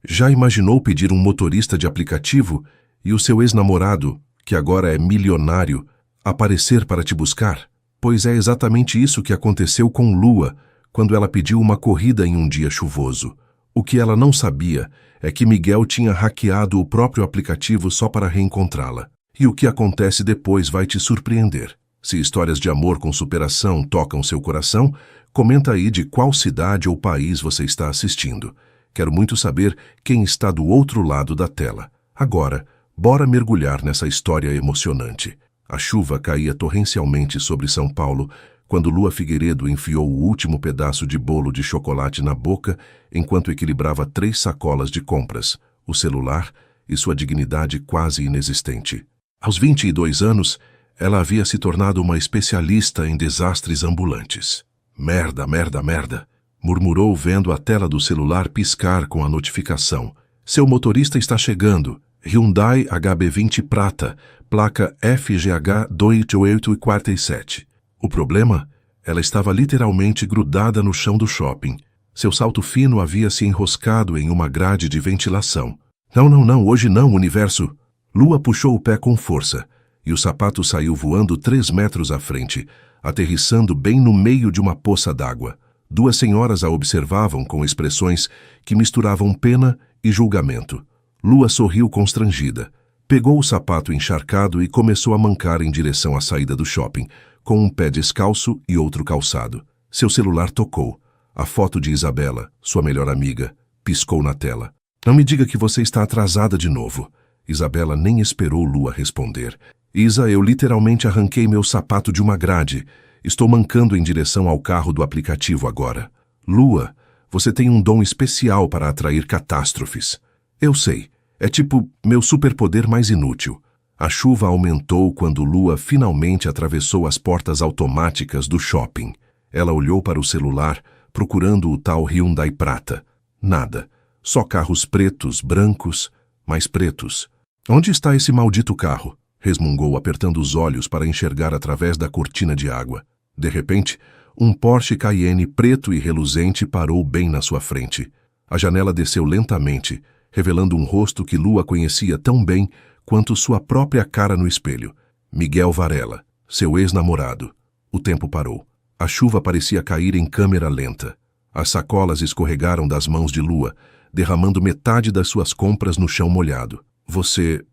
Já imaginou pedir um motorista de aplicativo e o seu ex-namorado, que agora é milionário, aparecer para te buscar? Pois é exatamente isso que aconteceu com Lua quando ela pediu uma corrida em um dia chuvoso. O que ela não sabia é que Miguel tinha hackeado o próprio aplicativo só para reencontrá-la. E o que acontece depois vai te surpreender. Se histórias de amor com superação tocam seu coração, comenta aí de qual cidade ou país você está assistindo. Quero muito saber quem está do outro lado da tela. Agora, bora mergulhar nessa história emocionante. A chuva caía torrencialmente sobre São Paulo quando Lua Figueiredo enfiou o último pedaço de bolo de chocolate na boca enquanto equilibrava 3 sacolas de compras, o celular e sua dignidade quase inexistente. Aos 22 anos, ela havia se tornado uma especialista em desastres ambulantes. Merda, merda, merda, murmurou vendo a tela do celular piscar com a notificação. Seu motorista está chegando. Hyundai HB20 prata, placa FGH 28847. O problema? Ela estava literalmente grudada no chão do shopping. Seu salto fino havia se enroscado em uma grade de ventilação. Não, hoje não, universo. Lua puxou o pé com força, e o sapato saiu voando 3 metros à frente, aterrissando bem no meio de uma poça d'água. 2 senhoras a observavam com expressões que misturavam pena e julgamento. Lua sorriu constrangida, pegou o sapato encharcado e começou a mancar em direção à saída do shopping, com um pé descalço e outro calçado. Seu celular tocou. A foto de Isabela, sua melhor amiga, piscou na tela. Não me diga que você está atrasada de novo. Isabela nem esperou Lua responder. Isa, eu literalmente arranquei meu sapato de uma grade. Estou mancando em direção ao carro do aplicativo agora. Lua, você tem um dom especial para atrair catástrofes. Eu sei, é tipo meu superpoder mais inútil. A chuva aumentou quando Lua finalmente atravessou as portas automáticas do shopping. Ela olhou para o celular, procurando o tal Hyundai prata. Nada, só carros pretos, brancos, mais pretos. Onde está esse maldito carro? Resmungou, apertando os olhos para enxergar através da cortina de água. De repente, um Porsche Cayenne preto e reluzente parou bem na sua frente. A janela desceu lentamente, revelando um rosto que Lua conhecia tão bem quanto sua própria cara no espelho. Miguel Varela, seu ex-namorado. O tempo parou. A chuva parecia cair em câmera lenta. As sacolas escorregaram das mãos de Lua, derramando metade das suas compras no chão molhado. Você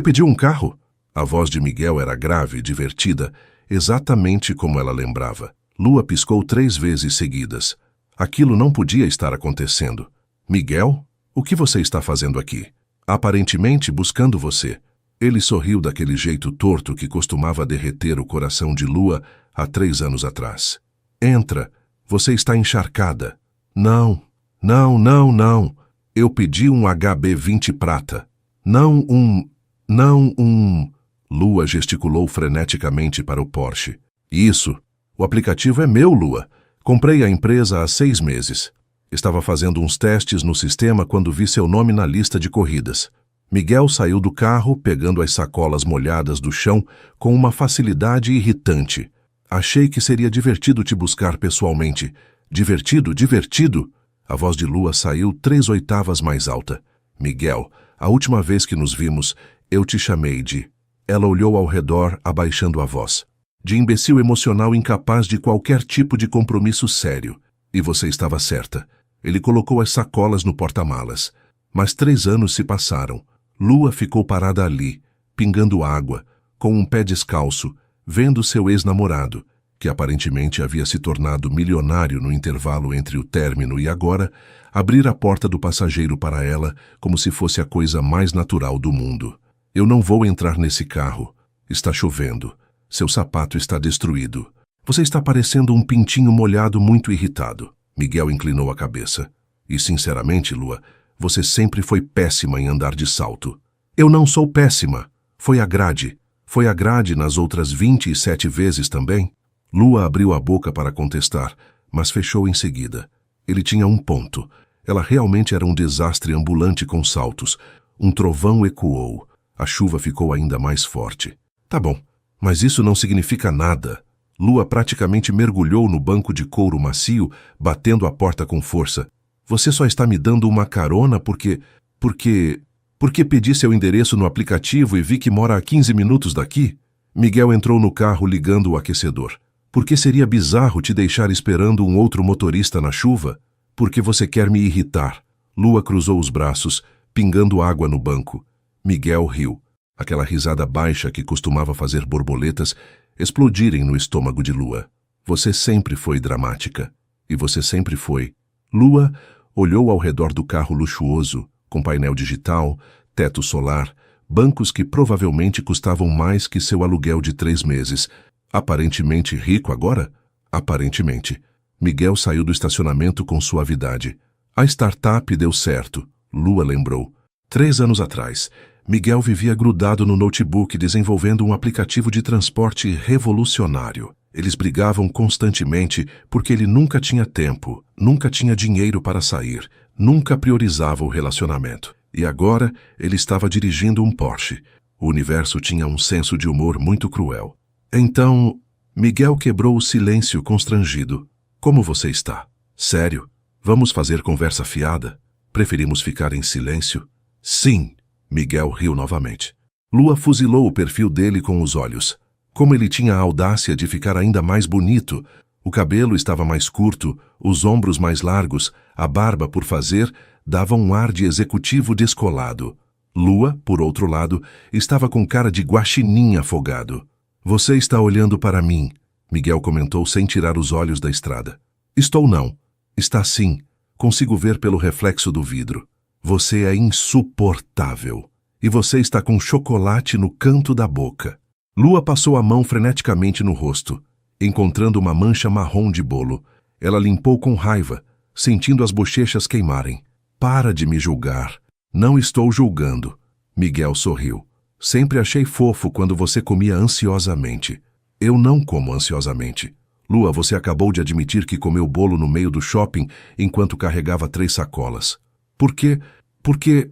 pediu um carro? A voz de Miguel era grave e divertida, exatamente como ela lembrava. Lua piscou 3 vezes seguidas. Aquilo não podia estar acontecendo. Miguel? O que você está fazendo aqui? Aparentemente buscando você. Ele sorriu daquele jeito torto que costumava derreter o coração de Lua há 3 anos atrás. Entra, você está encharcada. Não. Eu pedi um HB20 prata. Não um... Lua gesticulou freneticamente para o Porsche. Isso. O aplicativo é meu, Lua. Comprei a empresa há 6 meses. Estava fazendo uns testes no sistema quando vi seu nome na lista de corridas. Miguel saiu do carro, pegando as sacolas molhadas do chão com uma facilidade irritante. Achei que seria divertido te buscar pessoalmente. Divertido? A voz de Lua saiu 3 oitavas mais alta. Miguel, a última vez que nos vimos, eu te chamei de... Ela olhou ao redor, abaixando a voz. De imbecil emocional incapaz de qualquer tipo de compromisso sério. E você estava certa. Ele colocou as sacolas no porta-malas. Mas 3 anos se passaram. Lua ficou parada ali, pingando água, com um pé descalço, vendo seu ex-namorado, que aparentemente havia se tornado milionário no intervalo entre o término e agora, abrir a porta do passageiro para ela como se fosse a coisa mais natural do mundo. Eu não vou entrar nesse carro. Está chovendo. Seu sapato está destruído. Você está parecendo um pintinho molhado muito irritado. Miguel inclinou a cabeça. E, sinceramente, Lua, você sempre foi péssima em andar de salto. Eu não sou péssima. Foi a grade. Foi a grade nas outras 27 vezes também? Lua abriu a boca para contestar, mas fechou em seguida. Ele tinha um ponto. Ela realmente era um desastre ambulante com saltos. Um trovão ecoou. A chuva ficou ainda mais forte. Tá bom, mas isso não significa nada. Lua praticamente mergulhou no banco de couro macio, batendo a porta com força. Você só está me dando uma carona porque pedi seu endereço no aplicativo e vi que mora a 15 minutos daqui? Miguel entrou no carro ligando o aquecedor. Por que seria bizarro te deixar esperando um outro motorista na chuva? Porque você quer me irritar. Lua cruzou os braços, pingando água no banco. Miguel riu. Aquela risada baixa que costumava fazer borboletas explodirem no estômago de Lua. Você sempre foi dramática. E você sempre foi. Lua olhou ao redor do carro luxuoso, com painel digital, teto solar, bancos que provavelmente custavam mais que seu aluguel de 3 meses. Aparentemente rico agora? Aparentemente. Miguel saiu do estacionamento com suavidade. A startup deu certo, Lua lembrou. 3 anos atrás, Miguel vivia grudado no notebook desenvolvendo um aplicativo de transporte revolucionário. Eles brigavam constantemente porque ele nunca tinha tempo, nunca tinha dinheiro para sair, nunca priorizava o relacionamento. E agora ele estava dirigindo um Porsche. O universo tinha um senso de humor muito cruel. Então, Miguel quebrou o silêncio constrangido. Como você está? Sério? Vamos fazer conversa fiada? Preferimos ficar em silêncio? Sim, Miguel riu novamente. Lua fuzilou o perfil dele com os olhos. Como ele tinha a audácia de ficar ainda mais bonito. O cabelo estava mais curto, os ombros mais largos, a barba por fazer dava um ar de executivo descolado. Lua, por outro lado, estava com cara de guaxinim afogado. Você está olhando para mim, Miguel comentou sem tirar os olhos da estrada. Estou não. Está sim. Consigo ver pelo reflexo do vidro. Você é insuportável. E você está com chocolate no canto da boca. Lua passou a mão freneticamente no rosto, encontrando uma mancha marrom de bolo. Ela limpou com raiva, sentindo as bochechas queimarem. Para de me julgar. Não estou julgando. Miguel sorriu. Sempre achei fofo quando você comia ansiosamente. Eu não como ansiosamente. Lua, você acabou de admitir que comeu bolo no meio do shopping enquanto carregava 3 sacolas. Por quê? Porque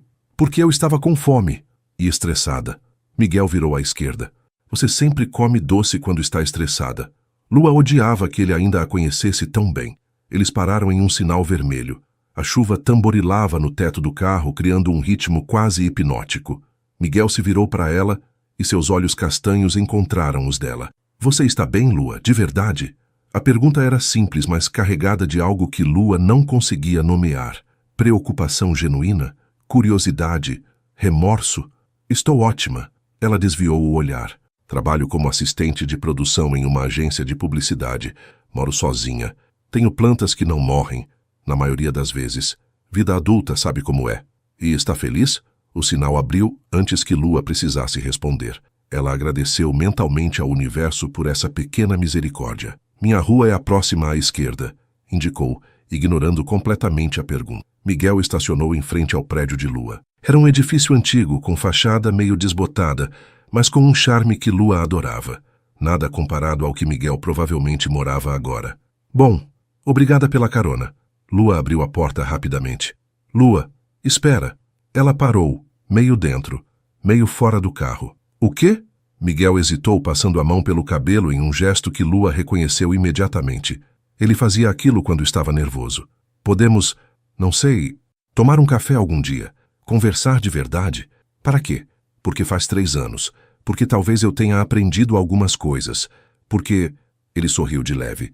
eu estava com fome e estressada. Miguel virou à esquerda. Você sempre come doce quando está estressada. Lua odiava que ele ainda a conhecesse tão bem. Eles pararam em um sinal vermelho. A chuva tamborilava no teto do carro, criando um ritmo quase hipnótico. Miguel se virou para ela e seus olhos castanhos encontraram os dela. Você está bem, Lua? De verdade? A pergunta era simples, mas carregada de algo que Lua não conseguia nomear. Preocupação genuína? Curiosidade? Remorso? Estou ótima. Ela desviou o olhar. Trabalho como assistente de produção em uma agência de publicidade. Moro sozinha. Tenho plantas que não morrem, na maioria das vezes. Vida adulta, sabe como é. E está feliz? O sinal abriu antes que Lua precisasse responder. Ela agradeceu mentalmente ao universo por essa pequena misericórdia. Minha rua é a próxima à esquerda, indicou, ignorando completamente a pergunta. Miguel estacionou em frente ao prédio de Lua. Era um edifício antigo, com fachada meio desbotada, mas com um charme que Lua adorava. Nada comparado ao que Miguel provavelmente morava agora. Bom, obrigada pela carona. Lua abriu a porta rapidamente. Lua, espera. Ela parou, meio dentro, meio fora do carro. O quê? Miguel hesitou, passando a mão pelo cabelo em um gesto que Lua reconheceu imediatamente. Ele fazia aquilo quando estava nervoso. Podemos, não sei, tomar um café algum dia? Conversar de verdade? Para quê? Porque faz 3 anos. Porque talvez eu tenha aprendido algumas coisas. Porque... Ele sorriu de leve.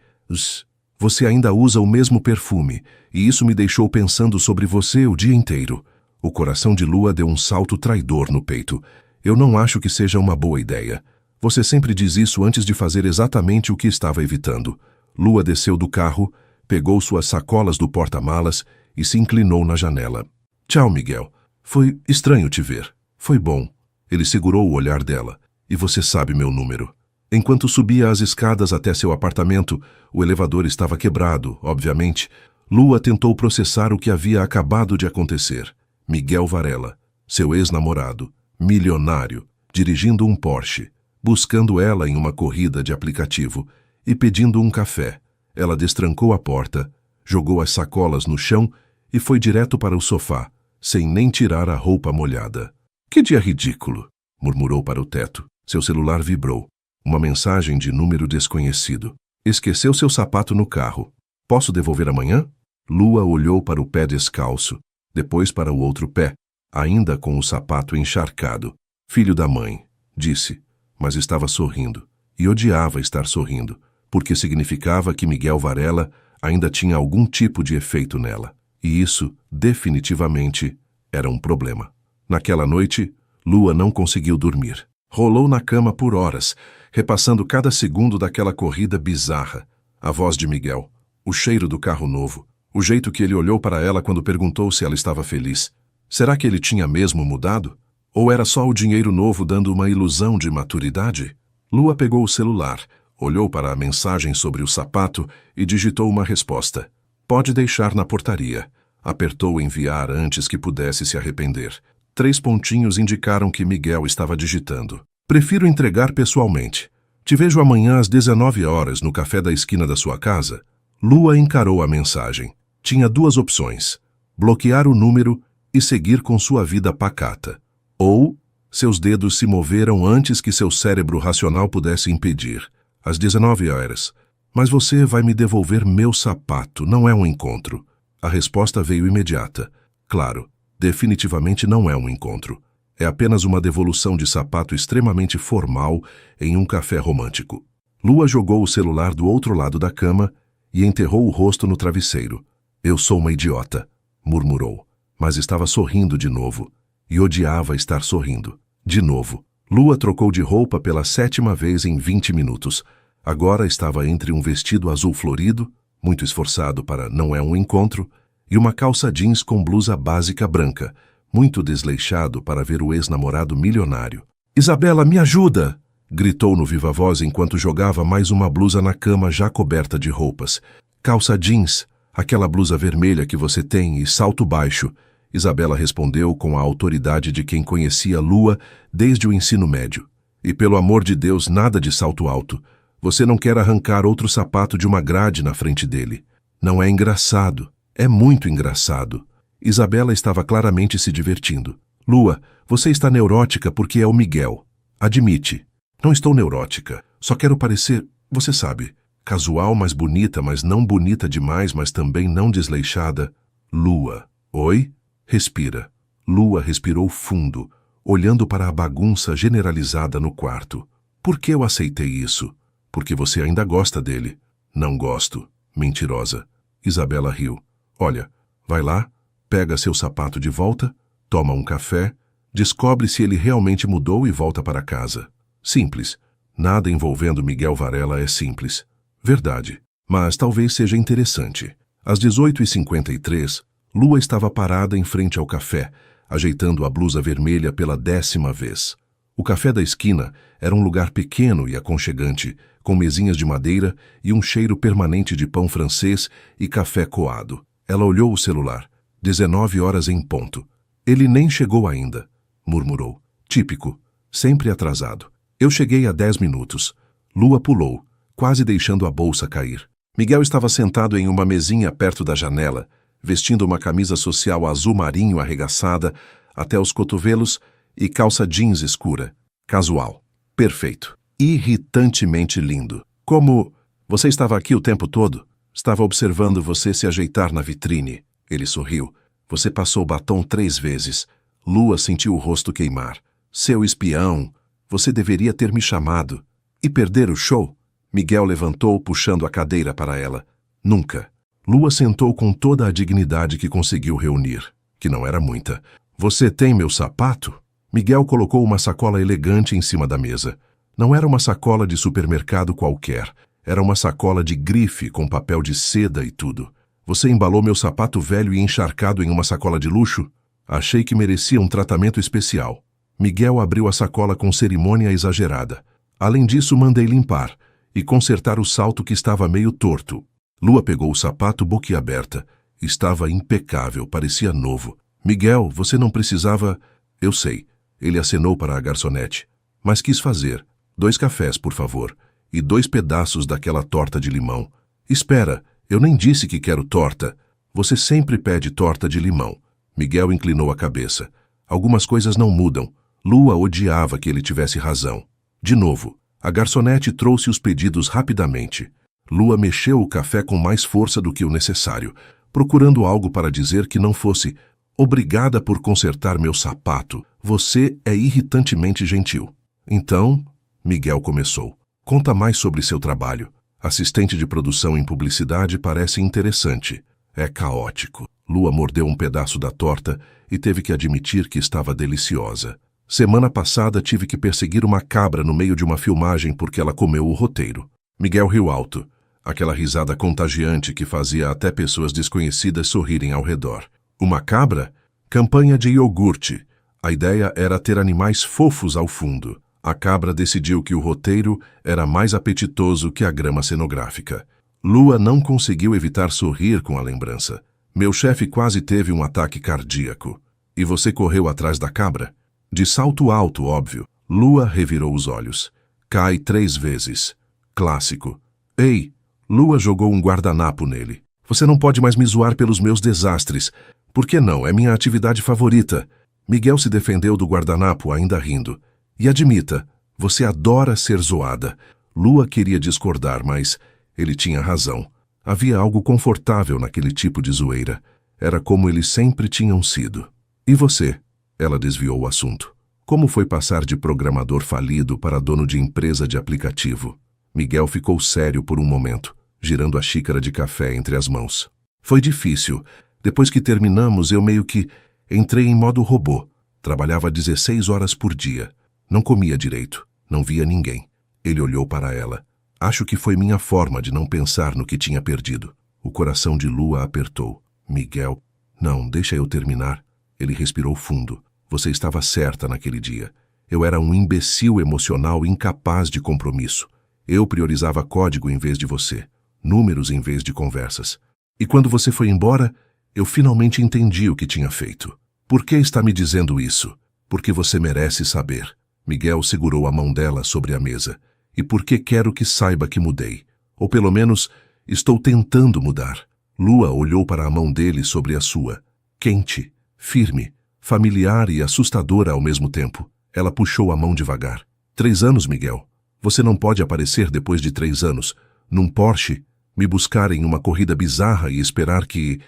Você ainda usa o mesmo perfume, e isso me deixou pensando sobre você o dia inteiro. O coração de Lua deu um salto traidor no peito. Eu não acho que seja uma boa ideia. Você sempre diz isso antes de fazer exatamente o que estava evitando. Lua desceu do carro, pegou suas sacolas do porta-malas e se inclinou na janela. Tchau, Miguel. Foi estranho te ver. Foi bom. Ele segurou o olhar dela. E você sabe meu número. Enquanto subia as escadas até seu apartamento, o elevador estava quebrado, obviamente. Lua tentou processar o que havia acabado de acontecer. Miguel Varela, seu ex-namorado, milionário, dirigindo um Porsche, buscando ela em uma corrida de aplicativo e pedindo um café. Ela destrancou a porta, jogou as sacolas no chão e foi direto para o sofá, sem nem tirar a roupa molhada. Que dia ridículo, murmurou para o teto. Seu celular vibrou. Uma mensagem de número desconhecido. Esqueceu seu sapato no carro. Posso devolver amanhã? Lua olhou para o pé descalço, depois para o outro pé, ainda com o sapato encharcado. Filho da mãe, disse, mas estava sorrindo, e odiava estar sorrindo, porque significava que Miguel Varela ainda tinha algum tipo de efeito nela. E isso, definitivamente, era um problema. Naquela noite, Lua não conseguiu dormir. Rolou na cama por horas, repassando cada segundo daquela corrida bizarra. A voz de Miguel, o cheiro do carro novo, o jeito que ele olhou para ela quando perguntou se ela estava feliz. Será que ele tinha mesmo mudado? Ou era só o dinheiro novo dando uma ilusão de maturidade? Lua pegou o celular, olhou para a mensagem sobre o sapato e digitou uma resposta. Pode deixar na portaria. Apertou enviar antes que pudesse se arrepender. 3 pontinhos indicaram que Miguel estava digitando. Prefiro entregar pessoalmente. Te vejo amanhã às 19 horas no café da esquina da sua casa. Lua encarou a mensagem. Tinha 2 opções. Bloquear o número e seguir com sua vida pacata. Ou, seus dedos se moveram antes que seu cérebro racional pudesse impedir. Às 19 horas. Mas você vai me devolver meu sapato, não é um encontro. A resposta veio imediata. Claro, definitivamente não é um encontro. É apenas uma devolução de sapato extremamente formal em um café romântico. Lua jogou o celular do outro lado da cama e enterrou o rosto no travesseiro. Eu sou uma idiota, murmurou, mas estava sorrindo de novo. E odiava estar sorrindo. De novo. Lua trocou de roupa pela 7ª vez em 20 minutos. Agora estava entre um vestido azul florido, muito esforçado para não é um encontro, e uma calça jeans com blusa básica branca, muito desleixado para ver o ex-namorado milionário. Isabela, me ajuda! Gritou no viva voz enquanto jogava mais uma blusa na cama já coberta de roupas. Calça jeans, aquela blusa vermelha que você tem e salto baixo. Isabela respondeu com a autoridade de quem conhecia Lua desde o ensino médio. E pelo amor de Deus, nada de salto alto. Você não quer arrancar outro sapato de uma grade na frente dele. Não é engraçado. É muito engraçado. Isabela estava claramente se divertindo. Lua, você está neurótica porque é o Miguel. Admite. Não estou neurótica. Só quero parecer, você sabe, casual, mas bonita, mas não bonita demais, mas também não desleixada. Lua. Oi? Respira. Lua respirou fundo, olhando para a bagunça generalizada no quarto. Por que eu aceitei isso? Porque você ainda gosta dele. Não gosto. Mentirosa. Isabela riu. Olha, vai lá, pega seu sapato de volta, toma um café, descobre se ele realmente mudou e volta para casa. Simples. Nada envolvendo Miguel Varela é simples. Verdade. Mas talvez seja interessante. Às 18h53, Lua estava parada em frente ao café, ajeitando a blusa vermelha pela 10ª vez. O café da esquina era um lugar pequeno e aconchegante, com mesinhas de madeira e um cheiro permanente de pão francês e café coado. Ela olhou o celular. 19 horas em ponto. Ele nem chegou ainda, murmurou. Típico, sempre atrasado. Eu cheguei há 10 minutos. Lua pulou, quase deixando a bolsa cair. Miguel estava sentado em uma mesinha perto da janela, vestindo uma camisa social azul marinho arregaçada até os cotovelos e calça jeans escura. Casual. Perfeito. Irritantemente lindo. Como você estava aqui o tempo todo? Estava observando você se ajeitar na vitrine. Ele sorriu. Você passou batom 3 vezes. Lua sentiu o rosto queimar. Seu espião. Você deveria ter me chamado. E perder o show? Miguel levantou, puxando a cadeira para ela. Nunca. Lua sentou com toda a dignidade que conseguiu reunir, que não era muita. Você tem meu sapato? Miguel colocou uma sacola elegante em cima da mesa. Não era uma sacola de supermercado qualquer. Era uma sacola de grife com papel de seda e tudo. Você embalou meu sapato velho e encharcado em uma sacola de luxo? Achei que merecia um tratamento especial. Miguel abriu a sacola com cerimônia exagerada. Além disso, mandei limpar e consertar o salto que estava meio torto. Lua pegou o sapato boquiaberta. Estava impecável, parecia novo. Miguel, você não precisava... Eu sei. Ele acenou para a garçonete. Mas quis fazer. 2 cafés, por favor. E 2 pedaços daquela torta de limão. Espera, eu nem disse que quero torta. Você sempre pede torta de limão. Miguel inclinou a cabeça. Algumas coisas não mudam. Lua odiava que ele tivesse razão. De novo, a garçonete trouxe os pedidos rapidamente. Lua mexeu o café com mais força do que o necessário. procurando algo para dizer que não fosse obrigada por consertar meu sapato. Você é irritantemente gentil. Então, Miguel começou. Conta mais sobre seu trabalho. Assistente de produção em publicidade parece interessante. É caótico. Lua mordeu um pedaço da torta e teve que admitir que estava deliciosa. Semana passada tive que perseguir uma cabra no meio de uma filmagem porque ela comeu o roteiro. Miguel riu alto. Aquela risada contagiante que fazia até pessoas desconhecidas sorrirem ao redor. Uma cabra? Campanha de iogurte. A ideia era ter animais fofos ao fundo. A cabra decidiu que o roteiro era mais apetitoso que a grama cenográfica. Lua não conseguiu evitar sorrir com a lembrança. Meu chefe quase teve um ataque cardíaco. E você correu atrás da cabra? De salto alto, óbvio. Lua revirou os olhos. Cai 3 vezes. Clássico. Ei! Lua jogou um guardanapo nele. Você não pode mais me zoar pelos meus desastres. Por que não? É minha atividade favorita. Miguel se defendeu do guardanapo, ainda rindo. E admita, você adora ser zoada. Lua queria discordar, mas ele tinha razão. Havia algo confortável naquele tipo de zoeira. Era como eles sempre tinham sido. E você? Ela desviou o assunto. Como foi passar de programador falido para dono de empresa de aplicativo? Miguel ficou sério por um momento, girando a xícara de café entre as mãos. Foi difícil. Depois que terminamos, eu meio que entrei em modo robô. Trabalhava 16 horas por dia. Não comia direito. Não via ninguém. Ele olhou para ela. Acho que foi minha forma de não pensar no que tinha perdido. O coração de Lua apertou. Miguel, não, deixa eu terminar. Ele respirou fundo. Você estava certa naquele dia. Eu era um imbecil emocional incapaz de compromisso. Eu priorizava código em vez de você. Números em vez de conversas. E quando você foi embora, eu finalmente entendi o que tinha feito. Por que está me dizendo isso? Porque você merece saber. Miguel segurou a mão dela sobre a mesa. E porque quero que saiba que mudei. Ou pelo menos, estou tentando mudar. Lua olhou para a mão dele sobre a sua. Quente, firme, familiar e assustadora ao mesmo tempo. Ela puxou a mão devagar. 3 anos, Miguel. Você não pode aparecer depois de 3 anos, num Porsche, me buscar em uma corrida bizarra e esperar que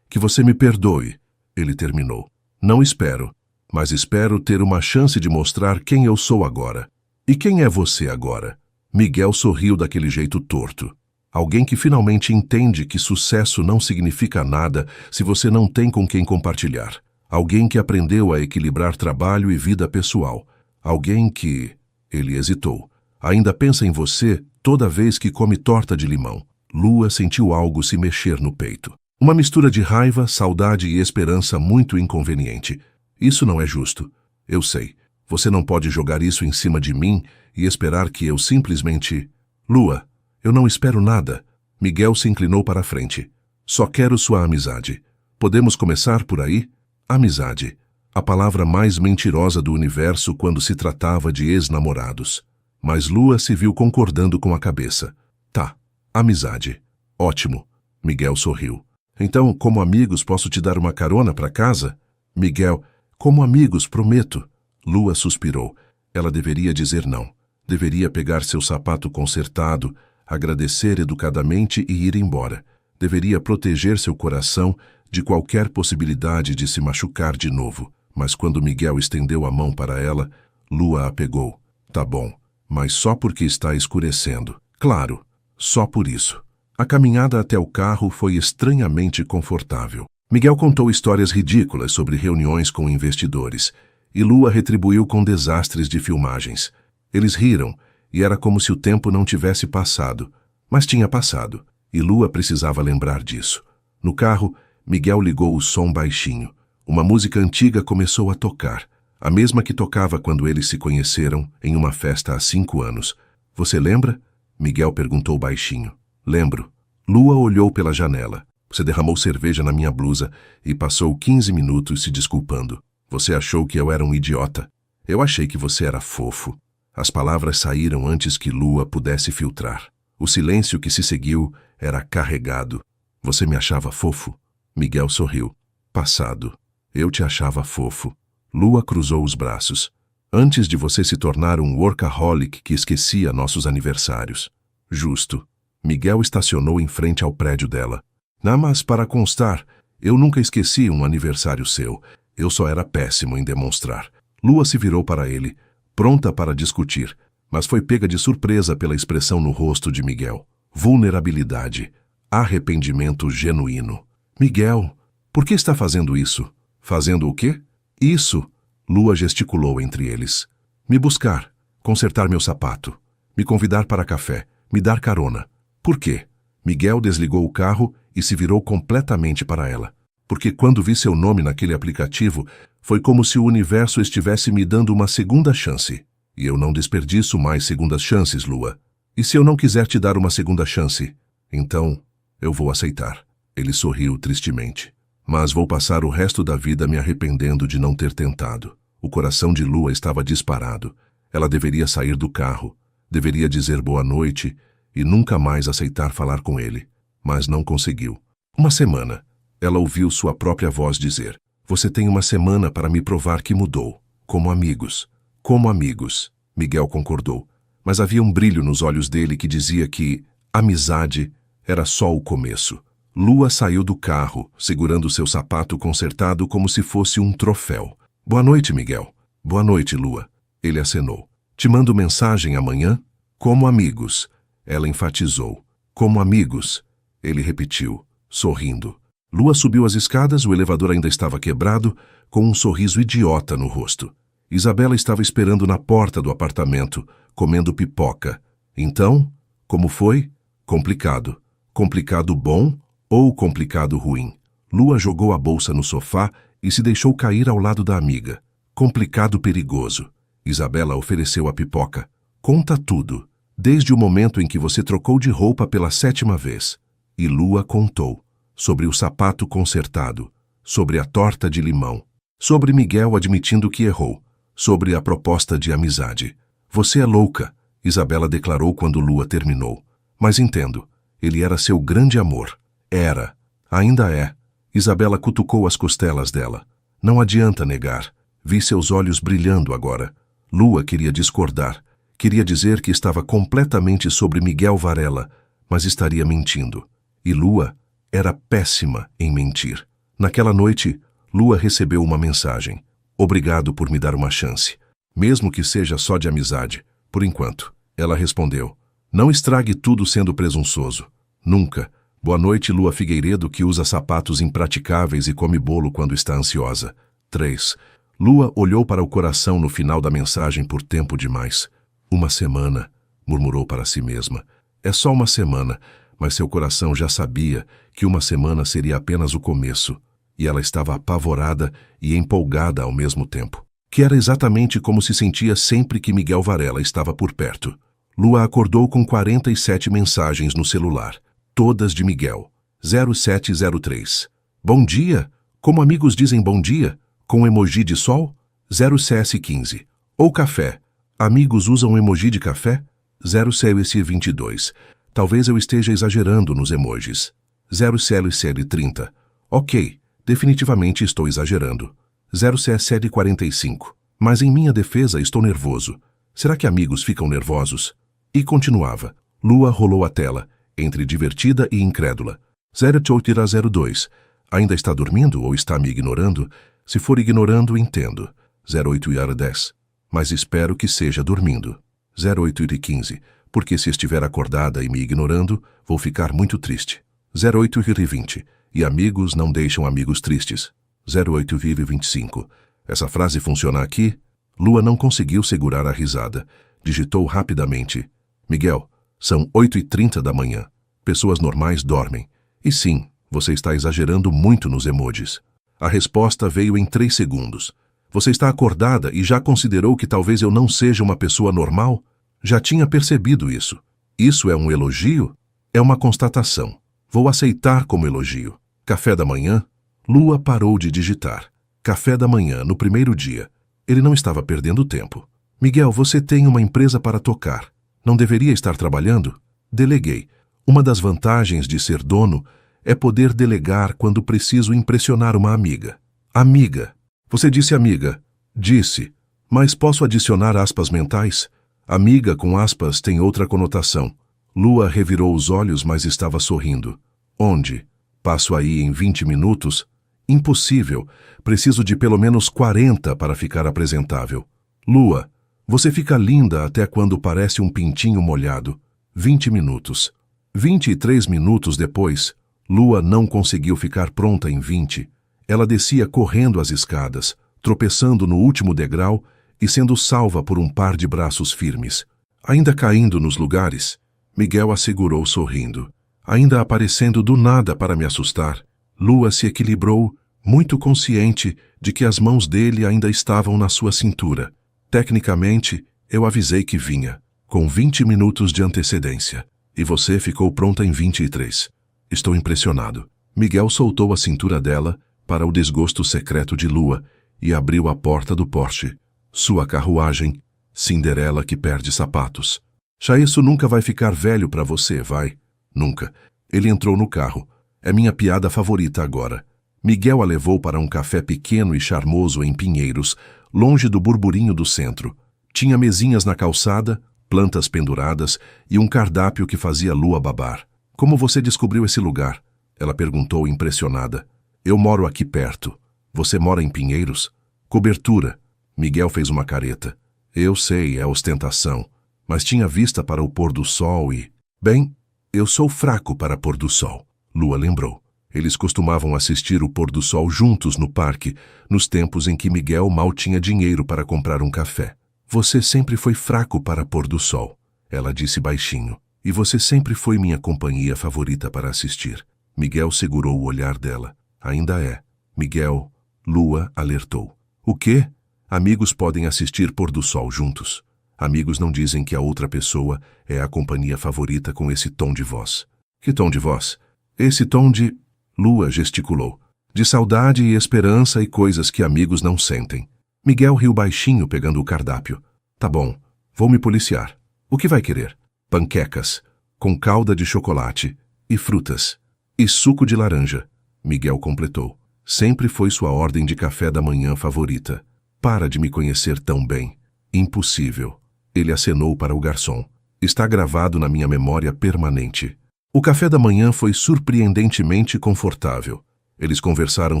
você me perdoe. Ele terminou. Não espero, mas espero ter uma chance de mostrar quem eu sou agora. E quem é você agora? Miguel sorriu daquele jeito torto. Alguém que finalmente entende que sucesso não significa nada se você não tem com quem compartilhar. Alguém que aprendeu a equilibrar trabalho e vida pessoal. Alguém que... Ele hesitou. Ainda pensa em você toda vez que come torta de limão. Lua sentiu algo se mexer no peito. Uma mistura de raiva, saudade e esperança muito inconveniente. Isso não é justo. Eu sei. Você não pode jogar isso em cima de mim e esperar que eu simplesmente... Lua, eu não espero nada. Miguel se inclinou para a frente. Só quero sua amizade. Podemos começar por aí? Amizade. A palavra mais mentirosa do universo quando se tratava de ex-namorados. Mas Lua se viu concordando com a cabeça. Tá, amizade. Ótimo. Miguel sorriu. Então, como amigos, posso te dar uma carona para casa? Miguel, como amigos, prometo. Lua suspirou. Ela deveria dizer não. Deveria pegar seu sapato consertado, agradecer educadamente e ir embora. Deveria proteger seu coração de qualquer possibilidade de se machucar de novo. Mas quando Miguel estendeu a mão para ela, Lua a pegou. Tá bom, mas só porque está escurecendo. Claro, só por isso. A caminhada até o carro foi estranhamente confortável. Miguel contou histórias ridículas sobre reuniões com investidores, e Lua retribuiu com desastres de filmagens. Eles riram, e era como se o tempo não tivesse passado. Mas tinha passado, e Lua precisava lembrar disso. No carro, Miguel ligou o som baixinho. Uma música antiga começou a tocar, a mesma que tocava quando eles se conheceram em uma festa há 5 anos. Você lembra? Miguel perguntou baixinho. Lembro. Lua olhou pela janela. Você derramou cerveja na minha blusa e passou 15 minutos se desculpando. Você achou que eu era um idiota. Eu achei que você era fofo. As palavras saíram antes que Lua pudesse filtrar. O silêncio que se seguiu era carregado. Você me achava fofo? Miguel sorriu. Passado. Eu te achava fofo. Lua cruzou os braços. Antes de você se tornar um workaholic que esquecia nossos aniversários. Justo. Miguel estacionou em frente ao prédio dela. Não, mas para constar, eu nunca esqueci um aniversário seu. Eu só era péssimo em demonstrar. Lua se virou para ele, pronta para discutir, mas foi pega de surpresa pela expressão no rosto de Miguel. Vulnerabilidade. Arrependimento genuíno. Miguel, por que está fazendo isso? Fazendo o quê? Isso. Lua gesticulou entre eles. Me buscar, consertar meu sapato, me convidar para café, me dar carona. Por quê? Miguel desligou o carro e se virou completamente para ela. Porque quando vi seu nome naquele aplicativo, foi como se o universo estivesse me dando uma segunda chance. E eu não desperdiço mais segundas chances, Lua. E se eu não quiser te dar uma segunda chance? Então, eu vou aceitar. Ele sorriu tristemente. Mas vou passar o resto da vida me arrependendo de não ter tentado. O coração de Lua estava disparado. Ela deveria sair do carro, deveria dizer boa noite e nunca mais aceitar falar com ele. Mas não conseguiu. Uma semana. Ela ouviu sua própria voz dizer: você tem uma semana para me provar que mudou. Como amigos. Como amigos. Miguel concordou. Mas havia um brilho nos olhos dele que dizia que amizade era só o começo. Lua saiu do carro, segurando seu sapato consertado como se fosse um troféu. Boa noite, Miguel. Boa noite, Lua. Ele acenou. Te mando mensagem amanhã? Como amigos. Ela enfatizou. Como amigos. Ele repetiu, sorrindo. Lua subiu as escadas, o elevador ainda estava quebrado, com um sorriso idiota no rosto. Isabela estava esperando na porta do apartamento, comendo pipoca. Então, como foi? Complicado. Complicado bom ou complicado ruim? Lua jogou a bolsa no sofá e se deixou cair ao lado da amiga. Complicado perigoso. Isabela ofereceu a pipoca. Conta tudo, desde o momento em que você trocou de roupa pela 7ª vez. E Lua contou. Sobre o sapato consertado, sobre a torta de limão, sobre Miguel admitindo que errou, sobre a proposta de amizade. Você é louca, Isabela declarou quando Lua terminou. Mas entendo, ele era seu grande amor. Era. Ainda é. Isabela cutucou as costelas dela. Não adianta negar. Vi seus olhos brilhando agora. Lua queria discordar. Queria dizer que estava completamente sobre Miguel Varela, mas estaria mentindo. E Lua era péssima em mentir. Naquela noite, Lua recebeu uma mensagem. Obrigado por me dar uma chance. Mesmo que seja só de amizade. Por enquanto. Ela respondeu. Não estrague tudo sendo presunçoso. Nunca. Boa noite, Lua Figueiredo, que usa sapatos impraticáveis e come bolo quando está ansiosa. 3. Lua olhou para o coração no final da mensagem por tempo demais. Uma semana, murmurou para si mesma. É só uma semana, mas seu coração já sabia que uma semana seria apenas o começo, e ela estava apavorada e empolgada ao mesmo tempo, que era exatamente como se sentia sempre que Miguel Varela estava por perto. Lua acordou com 47 mensagens no celular, todas de Miguel. 0703. Bom dia? Como amigos dizem bom dia? Com emoji de sol? 0CS15. Ou café? Amigos usam emoji de café? 0CS22. Talvez eu esteja exagerando nos emojis. 0CLCL30. Ok, definitivamente estou exagerando. 0CSL45. Mas em minha defesa estou nervoso. Será que amigos ficam nervosos? E continuava. Lua rolou a tela, entre divertida e incrédula. 0802. Ainda está dormindo ou está me ignorando? Se for ignorando, entendo. 0810. Mas espero que seja dormindo. 0815. Porque se estiver acordada e me ignorando, vou ficar muito triste. 0820. E amigos não deixam amigos tristes. 0825. Essa frase funciona aqui? Lua não conseguiu segurar a risada. Digitou rapidamente. Miguel, são 8h30 da manhã. Pessoas normais dormem. E sim, você está exagerando muito nos emojis. A resposta veio em 3 segundos. Você está acordada e já considerou que talvez eu não seja uma pessoa normal? Já tinha percebido isso. Isso é um elogio? É uma constatação. Vou aceitar como elogio. Café da manhã? Lua parou de digitar. Café da manhã, no primeiro dia. Ele não estava perdendo tempo. Miguel, você tem uma empresa para tocar. Não deveria estar trabalhando? Deleguei. Uma das vantagens de ser dono é poder delegar quando preciso impressionar uma amiga. Amiga. Você disse amiga. Disse. Mas posso adicionar aspas mentais? Amiga com aspas tem outra conotação. Lua revirou os olhos, mas estava sorrindo. Onde? Passo aí em 20 minutos? Impossível. Preciso de pelo menos 40 para ficar apresentável. Lua, você fica linda até quando parece um pintinho molhado. 20 minutos. 23 minutos depois, Lua não conseguiu ficar pronta em 20. Ela descia correndo as escadas, tropeçando no último degrau e sendo salva por um par de braços firmes. Ainda caindo nos lugares, Miguel a segurou sorrindo. Ainda aparecendo do nada para me assustar, Lua se equilibrou, muito consciente de que as mãos dele ainda estavam na sua cintura. Tecnicamente, eu avisei que vinha, com 20 minutos de antecedência, e você ficou pronta em 23. Estou impressionado. Miguel soltou a cintura dela para o desgosto secreto de Lua e abriu a porta do Porsche. Sua carruagem, Cinderela que perde sapatos. Já isso nunca vai ficar velho para você, vai? Nunca. Ele entrou no carro. É minha piada favorita agora. Miguel a levou para um café pequeno e charmoso em Pinheiros, longe do burburinho do centro. Tinha mesinhas na calçada, plantas penduradas e um cardápio que fazia Lua babar. Como você descobriu esse lugar? Ela perguntou impressionada. Eu moro aqui perto. Você mora em Pinheiros? Cobertura. Miguel fez uma careta. Eu sei, é ostentação. Mas tinha vista para o pôr do sol e... Bem, eu sou fraco para pôr do sol. Lua lembrou. Eles costumavam assistir o pôr do sol juntos no parque, nos tempos em que Miguel mal tinha dinheiro para comprar um café. Você sempre foi fraco para pôr do sol, ela disse baixinho. E você sempre foi minha companhia favorita para assistir. Miguel segurou o olhar dela. Ainda é. Miguel, Lua alertou. O quê? Amigos podem assistir pôr do sol juntos. Amigos não dizem que a outra pessoa é a companhia favorita com esse tom de voz. Que tom de voz? Esse tom de... Lua gesticulou. De saudade e esperança e coisas que amigos não sentem. Miguel riu baixinho pegando o cardápio. Tá bom, vou me policiar. O que vai querer? Panquecas, com calda de chocolate, e frutas, e suco de laranja. Miguel completou. Sempre foi sua ordem de café da manhã favorita. Para de me conhecer tão bem. Impossível. Ele acenou para o garçom. Está gravado na minha memória permanente. O café da manhã foi surpreendentemente confortável. Eles conversaram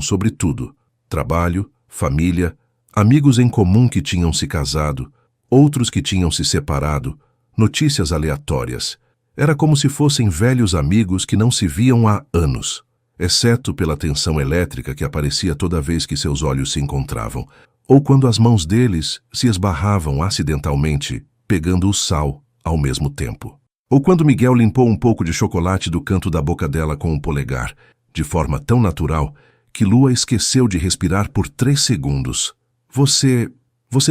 sobre tudo. Trabalho, família, amigos em comum que tinham se casado, outros que tinham se separado, notícias aleatórias. Era como se fossem velhos amigos que não se viam há anos, exceto pela tensão elétrica que aparecia toda vez que seus olhos se encontravam, ou quando as mãos deles se esbarravam acidentalmente, pegando o sal ao mesmo tempo. Ou quando Miguel limpou um pouco de chocolate do canto da boca dela com um polegar, de forma tão natural que Lua esqueceu de respirar por 3 segundos. Você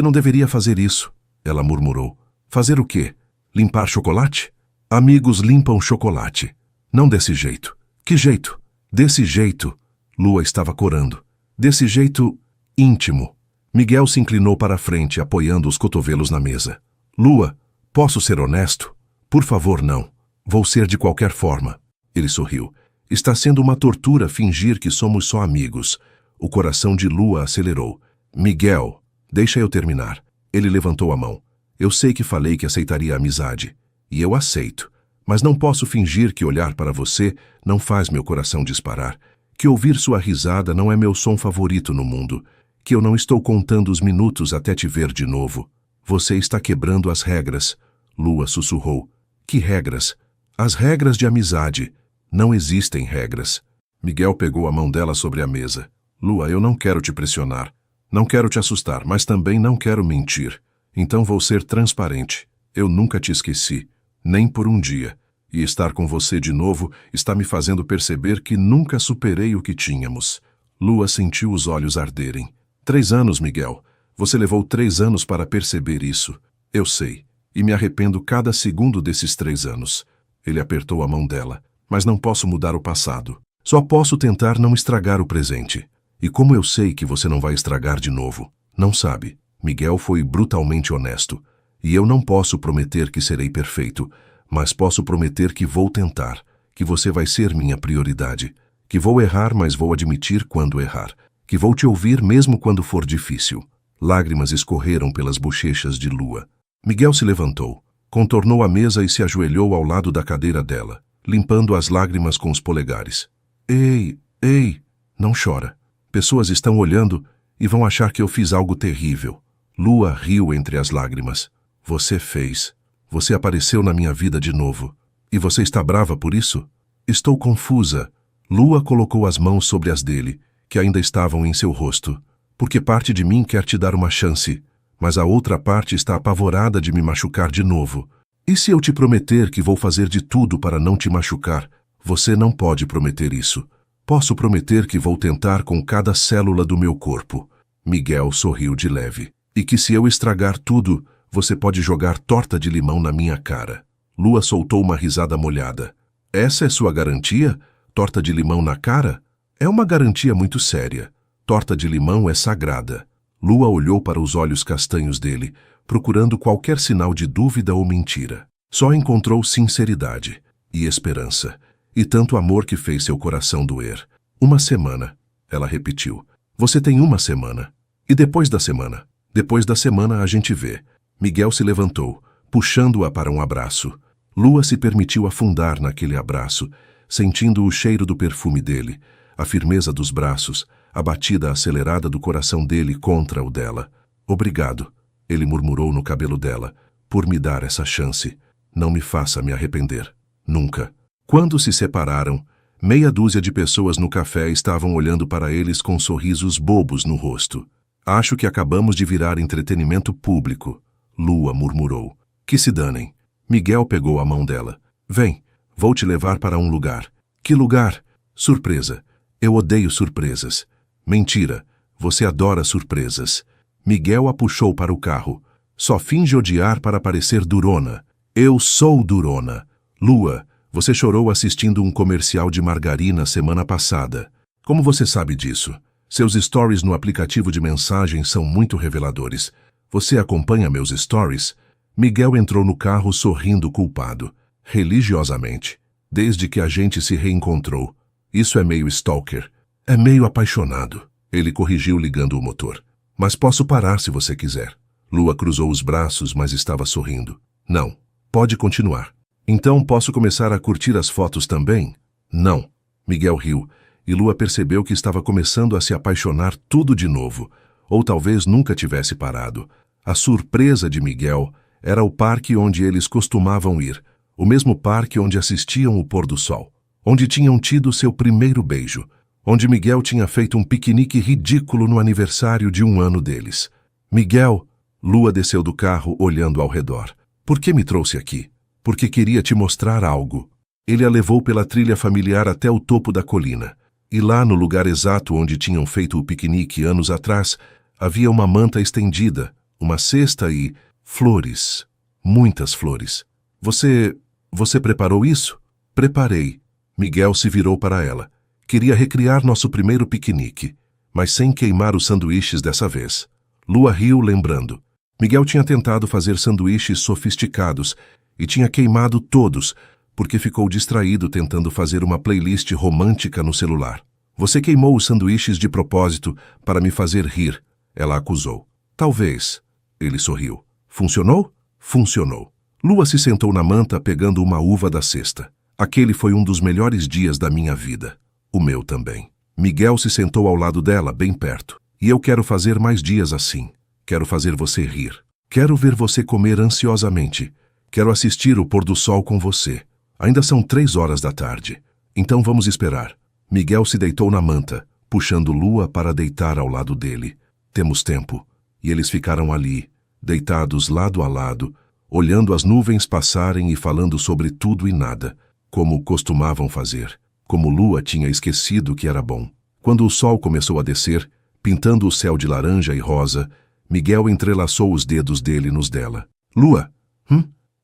não deveria fazer isso, ela murmurou. Fazer o quê? Limpar chocolate? Amigos limpam chocolate. Não desse jeito. Que jeito? Desse jeito. Lua estava corando. Desse jeito íntimo. Miguel se inclinou para a frente, apoiando os cotovelos na mesa. Lua, posso ser honesto? Por favor, não. Vou ser de qualquer forma. Ele sorriu. Está sendo uma tortura fingir que somos só amigos. O coração de Lua acelerou. Miguel, deixa eu terminar. Ele levantou a mão. Eu sei que falei que aceitaria a amizade. E eu aceito. Mas não posso fingir que olhar para você não faz meu coração disparar. Que ouvir sua risada não é meu som favorito no mundo. Que eu não estou contando os minutos até te ver de novo. Você está quebrando as regras. Lua sussurrou. Que regras? As regras de amizade. Não existem regras. Miguel pegou a mão dela sobre a mesa. Lua, eu não quero te pressionar. Não quero te assustar, mas também não quero mentir. Então vou ser transparente. Eu nunca te esqueci, nem por um dia. E estar com você de novo está me fazendo perceber que nunca superei o que tínhamos. Lua sentiu os olhos arderem. 3 anos, Miguel. Você levou 3 anos para perceber isso. Eu sei. E me arrependo cada segundo desses 3 anos. Ele apertou a mão dela. Mas não posso mudar o passado. Só posso tentar não estragar o presente. E como eu sei que você não vai estragar de novo? Não sabe. Miguel foi brutalmente honesto. E eu não posso prometer que serei perfeito, mas posso prometer que vou tentar, que você vai ser minha prioridade, que vou errar, mas vou admitir quando errar, que vou te ouvir mesmo quando for difícil. Lágrimas escorreram pelas bochechas de Lua. Miguel se levantou, contornou a mesa e se ajoelhou ao lado da cadeira dela, limpando as lágrimas com os polegares. Ei, ei, não chora. Pessoas estão olhando e vão achar que eu fiz algo terrível. Lua riu entre as lágrimas. Você fez. Você apareceu na minha vida de novo. E você está brava por isso? Estou confusa. Lua colocou as mãos sobre as dele, que ainda estavam em seu rosto. Porque parte de mim quer te dar uma chance, mas a outra parte está apavorada de me machucar de novo. E se eu te prometer que vou fazer de tudo para não te machucar? Você não pode prometer isso. Posso prometer que vou tentar com cada célula do meu corpo. Miguel sorriu de leve. E que se eu estragar tudo, você pode jogar torta de limão na minha cara. Lua soltou uma risada molhada. Essa é sua garantia? Torta de limão na cara? É uma garantia muito séria. Torta de limão é sagrada. Lua olhou para os olhos castanhos dele, procurando qualquer sinal de dúvida ou mentira. Só encontrou sinceridade e esperança, e tanto amor que fez seu coração doer. Uma semana, ela repetiu. Você tem uma semana. E depois da semana? Depois da semana a gente vê. Miguel se levantou, puxando-a para um abraço. Lua se permitiu afundar naquele abraço, sentindo o cheiro do perfume dele, a firmeza dos braços, a batida acelerada do coração dele contra o dela. Obrigado, ele murmurou no cabelo dela, por me dar essa chance. Não me faça me arrepender. Nunca. Quando se separaram, meia dúzia de pessoas no café estavam olhando para eles com sorrisos bobos no rosto. Acho que acabamos de virar entretenimento público, Lua murmurou. Que se danem. Miguel pegou a mão dela. Vem, vou te levar para um lugar. Que lugar? Surpresa. Eu odeio surpresas. Mentira, você adora surpresas. Miguel a puxou para o carro. Só finge odiar para parecer durona. Eu sou durona. Lua, você chorou assistindo um comercial de margarina semana passada. Como você sabe disso? Seus stories no aplicativo de mensagens são muito reveladores. Você acompanha meus stories? Miguel entrou no carro sorrindo culpado. Religiosamente. Desde que a gente se reencontrou. Isso é meio stalker. É meio apaixonado. Ele corrigiu ligando o motor. Mas posso parar se você quiser. Lua cruzou os braços, mas estava sorrindo. Não. Pode continuar. Então posso começar a curtir as fotos também? Não. Miguel riu, e Lua percebeu que estava começando a se apaixonar tudo de novo. Ou talvez nunca tivesse parado. A surpresa de Miguel era o parque onde eles costumavam ir. O mesmo parque onde assistiam o pôr do sol. Onde tinham tido seu primeiro beijo. Onde Miguel tinha feito um piquenique ridículo no aniversário de 1 ano deles. Miguel, Lua desceu do carro olhando ao redor. Por que me trouxe aqui? Porque queria te mostrar algo. Ele a levou pela trilha familiar até o topo da colina. E lá no lugar exato onde tinham feito o piquenique anos atrás, havia uma manta estendida, uma cesta e flores. Muitas flores. Você preparou isso? Preparei. Miguel se virou para ela. Queria recriar nosso primeiro piquenique, mas sem queimar os sanduíches dessa vez. Lua riu lembrando. Miguel tinha tentado fazer sanduíches sofisticados e tinha queimado todos, porque ficou distraído tentando fazer uma playlist romântica no celular. Você queimou os sanduíches de propósito para me fazer rir, ela acusou. Talvez. Ele sorriu. Funcionou? Funcionou. Lua se sentou na manta pegando uma uva da cesta. Aquele foi um dos melhores dias da minha vida. O meu também. Miguel se sentou ao lado dela, bem perto. E eu quero fazer mais dias assim. Quero fazer você rir. Quero ver você comer ansiosamente. Quero assistir o pôr do sol com você. Ainda são 3 horas da tarde. Então vamos esperar. Miguel se deitou na manta, puxando Lua para deitar ao lado dele. Temos tempo. E eles ficaram ali, deitados lado a lado, olhando as nuvens passarem e falando sobre tudo e nada, como costumavam fazer, como Lua tinha esquecido que era bom. Quando o sol começou a descer, pintando o céu de laranja e rosa, Miguel entrelaçou os dedos dele nos dela. Lua,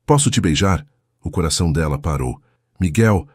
posso te beijar? O coração dela parou. Miguel,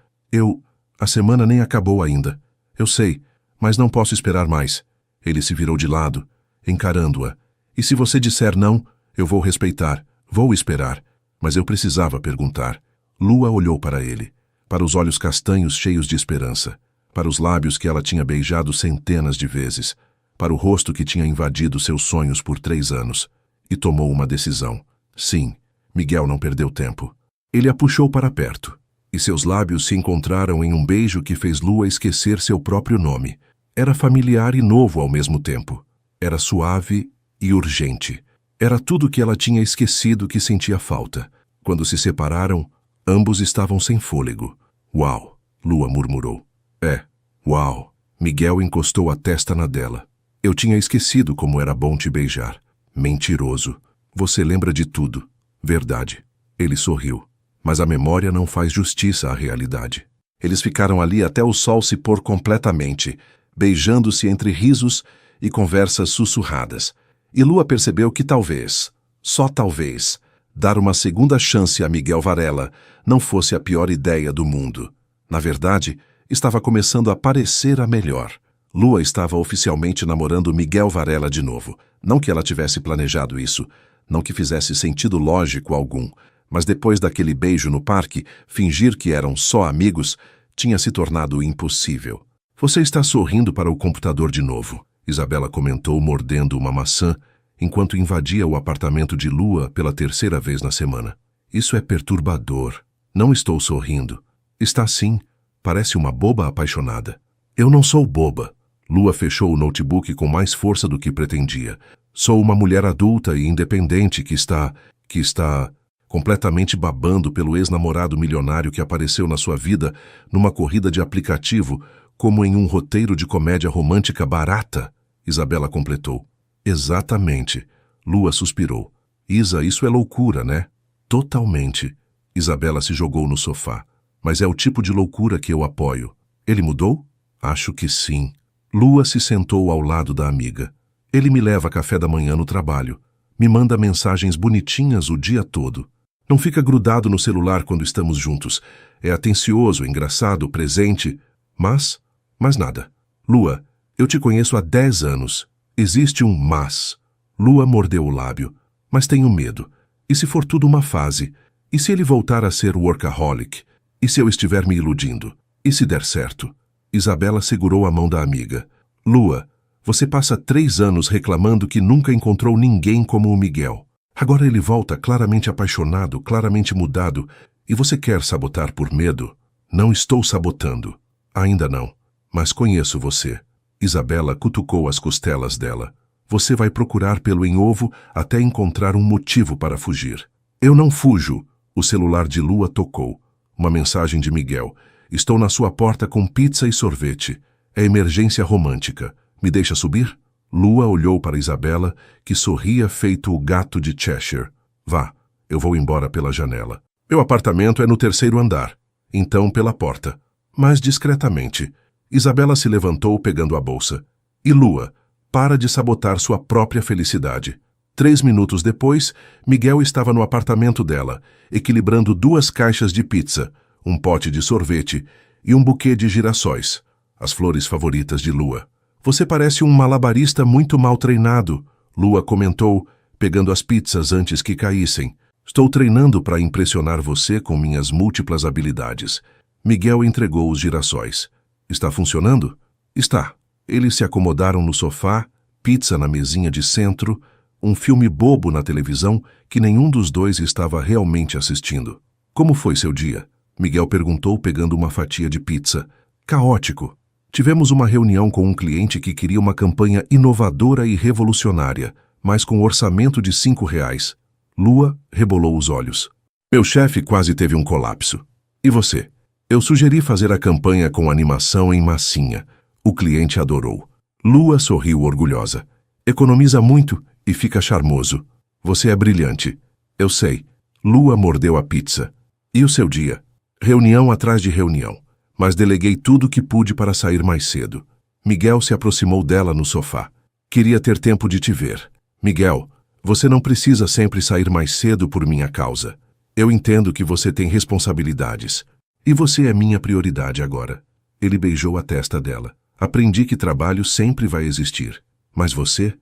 a semana nem acabou ainda. Eu sei, mas não posso esperar mais. Ele se virou de lado, encarando-a. E se você disser não, eu vou respeitar, vou esperar. Mas eu precisava perguntar. Lua olhou para ele, para os olhos castanhos cheios de esperança, para os lábios que ela tinha beijado centenas de vezes, para o rosto que tinha invadido seus sonhos por 3 anos, e tomou uma decisão. Sim, Miguel não perdeu tempo. Ele a puxou para perto. e seus lábios se encontraram em um beijo que fez Lua esquecer seu próprio nome. Era familiar e novo ao mesmo tempo. Era suave e urgente. Era tudo que ela tinha esquecido que sentia falta. Quando se separaram, ambos estavam sem fôlego. Uau, Lua murmurou. Uau. Miguel encostou a testa na dela. Eu tinha esquecido como era bom te beijar. Mentiroso. Você lembra de tudo. Verdade. Ele sorriu. Mas a memória não faz justiça à realidade. Eles ficaram ali até o sol se pôr completamente, beijando-se entre risos e conversas sussurradas. E Lua percebeu que talvez, só talvez, dar uma segunda chance a Miguel Varela não fosse a pior ideia do mundo. Na verdade, estava começando a parecer a melhor. Lua estava oficialmente namorando Miguel Varela de novo. Não que ela tivesse planejado isso, não que fizesse sentido lógico algum, mas depois daquele beijo no parque, fingir que eram só amigos tinha se tornado impossível. Você está sorrindo para o computador de novo, Isabela comentou mordendo uma maçã enquanto invadia o apartamento de Lua pela terceira vez na semana. Isso é perturbador. Não estou sorrindo. Está sim. Parece uma boba apaixonada. Eu não sou boba. Lua fechou o notebook com mais força do que pretendia. Sou uma mulher adulta e independente que está completamente babando pelo ex-namorado milionário que apareceu na sua vida numa corrida de aplicativo como em um roteiro de comédia romântica barata, Isabela completou. Exatamente. Lua suspirou. Isa, isso é loucura, né? Totalmente. Isabela se jogou no sofá. Mas é o tipo de loucura que eu apoio. Ele mudou? Acho que sim. Lua se sentou ao lado da amiga. Ele me leva café da manhã no trabalho. Me manda mensagens bonitinhas o dia todo. Não fica grudado no celular quando estamos juntos. É atencioso, engraçado, presente. Mas nada. Lua, eu te conheço há 10 anos. Existe um mas. Lua mordeu o lábio. Mas tenho medo. E se for tudo uma fase? E se ele voltar a ser workaholic? E se eu estiver me iludindo? E se der certo? Isabela segurou a mão da amiga. Lua, você passa 3 anos reclamando que nunca encontrou ninguém como o Miguel. Agora ele volta claramente apaixonado, claramente mudado, e você quer sabotar por medo? Não estou sabotando. Ainda não. Mas conheço você. Isabela cutucou as costelas dela. Você vai procurar pelo em ovo até encontrar um motivo para fugir. Eu não fujo. O celular de Lua tocou. Uma mensagem de Miguel. Estou na sua porta com pizza e sorvete. É emergência romântica. Me deixa subir? Lua olhou para Isabela, que sorria feito o gato de Cheshire. Vá, eu vou embora pela janela. Meu apartamento é no 3º andar. Então pela porta. Mais discretamente. Isabela se levantou pegando a bolsa. E Lua, para de sabotar sua própria felicidade. 3 minutos depois, Miguel estava no apartamento dela, equilibrando 2 caixas de pizza, um pote de sorvete e um buquê de girassóis, as flores favoritas de Lua. Você parece um malabarista muito mal treinado, Lua comentou, pegando as pizzas antes que caíssem. Estou treinando para impressionar você com minhas múltiplas habilidades. Miguel entregou os girassóis. Está funcionando? Está. Eles se acomodaram no sofá, pizza na mesinha de centro, um filme bobo na televisão que nenhum dos dois estava realmente assistindo. Como foi seu dia? Miguel perguntou pegando uma fatia de pizza. Caótico. Tivemos uma reunião com um cliente que queria uma campanha inovadora e revolucionária, mas com orçamento de R$5. Lua rebolou os olhos. Meu chefe quase teve um colapso. E você? Eu sugeri fazer a campanha com animação em massinha. O cliente adorou. Lua sorriu orgulhosa. Economiza muito e fica charmoso. Você é brilhante. Eu sei. Lua mordeu a pizza. E o seu dia? Reunião atrás de reunião. Mas deleguei tudo o que pude para sair mais cedo. Miguel se aproximou dela no sofá. Queria ter tempo de te ver. Miguel, você não precisa sempre sair mais cedo por minha causa. Eu entendo que você tem responsabilidades. E você é minha prioridade agora. Ele beijou a testa dela. Aprendi que trabalho sempre vai existir. Mas você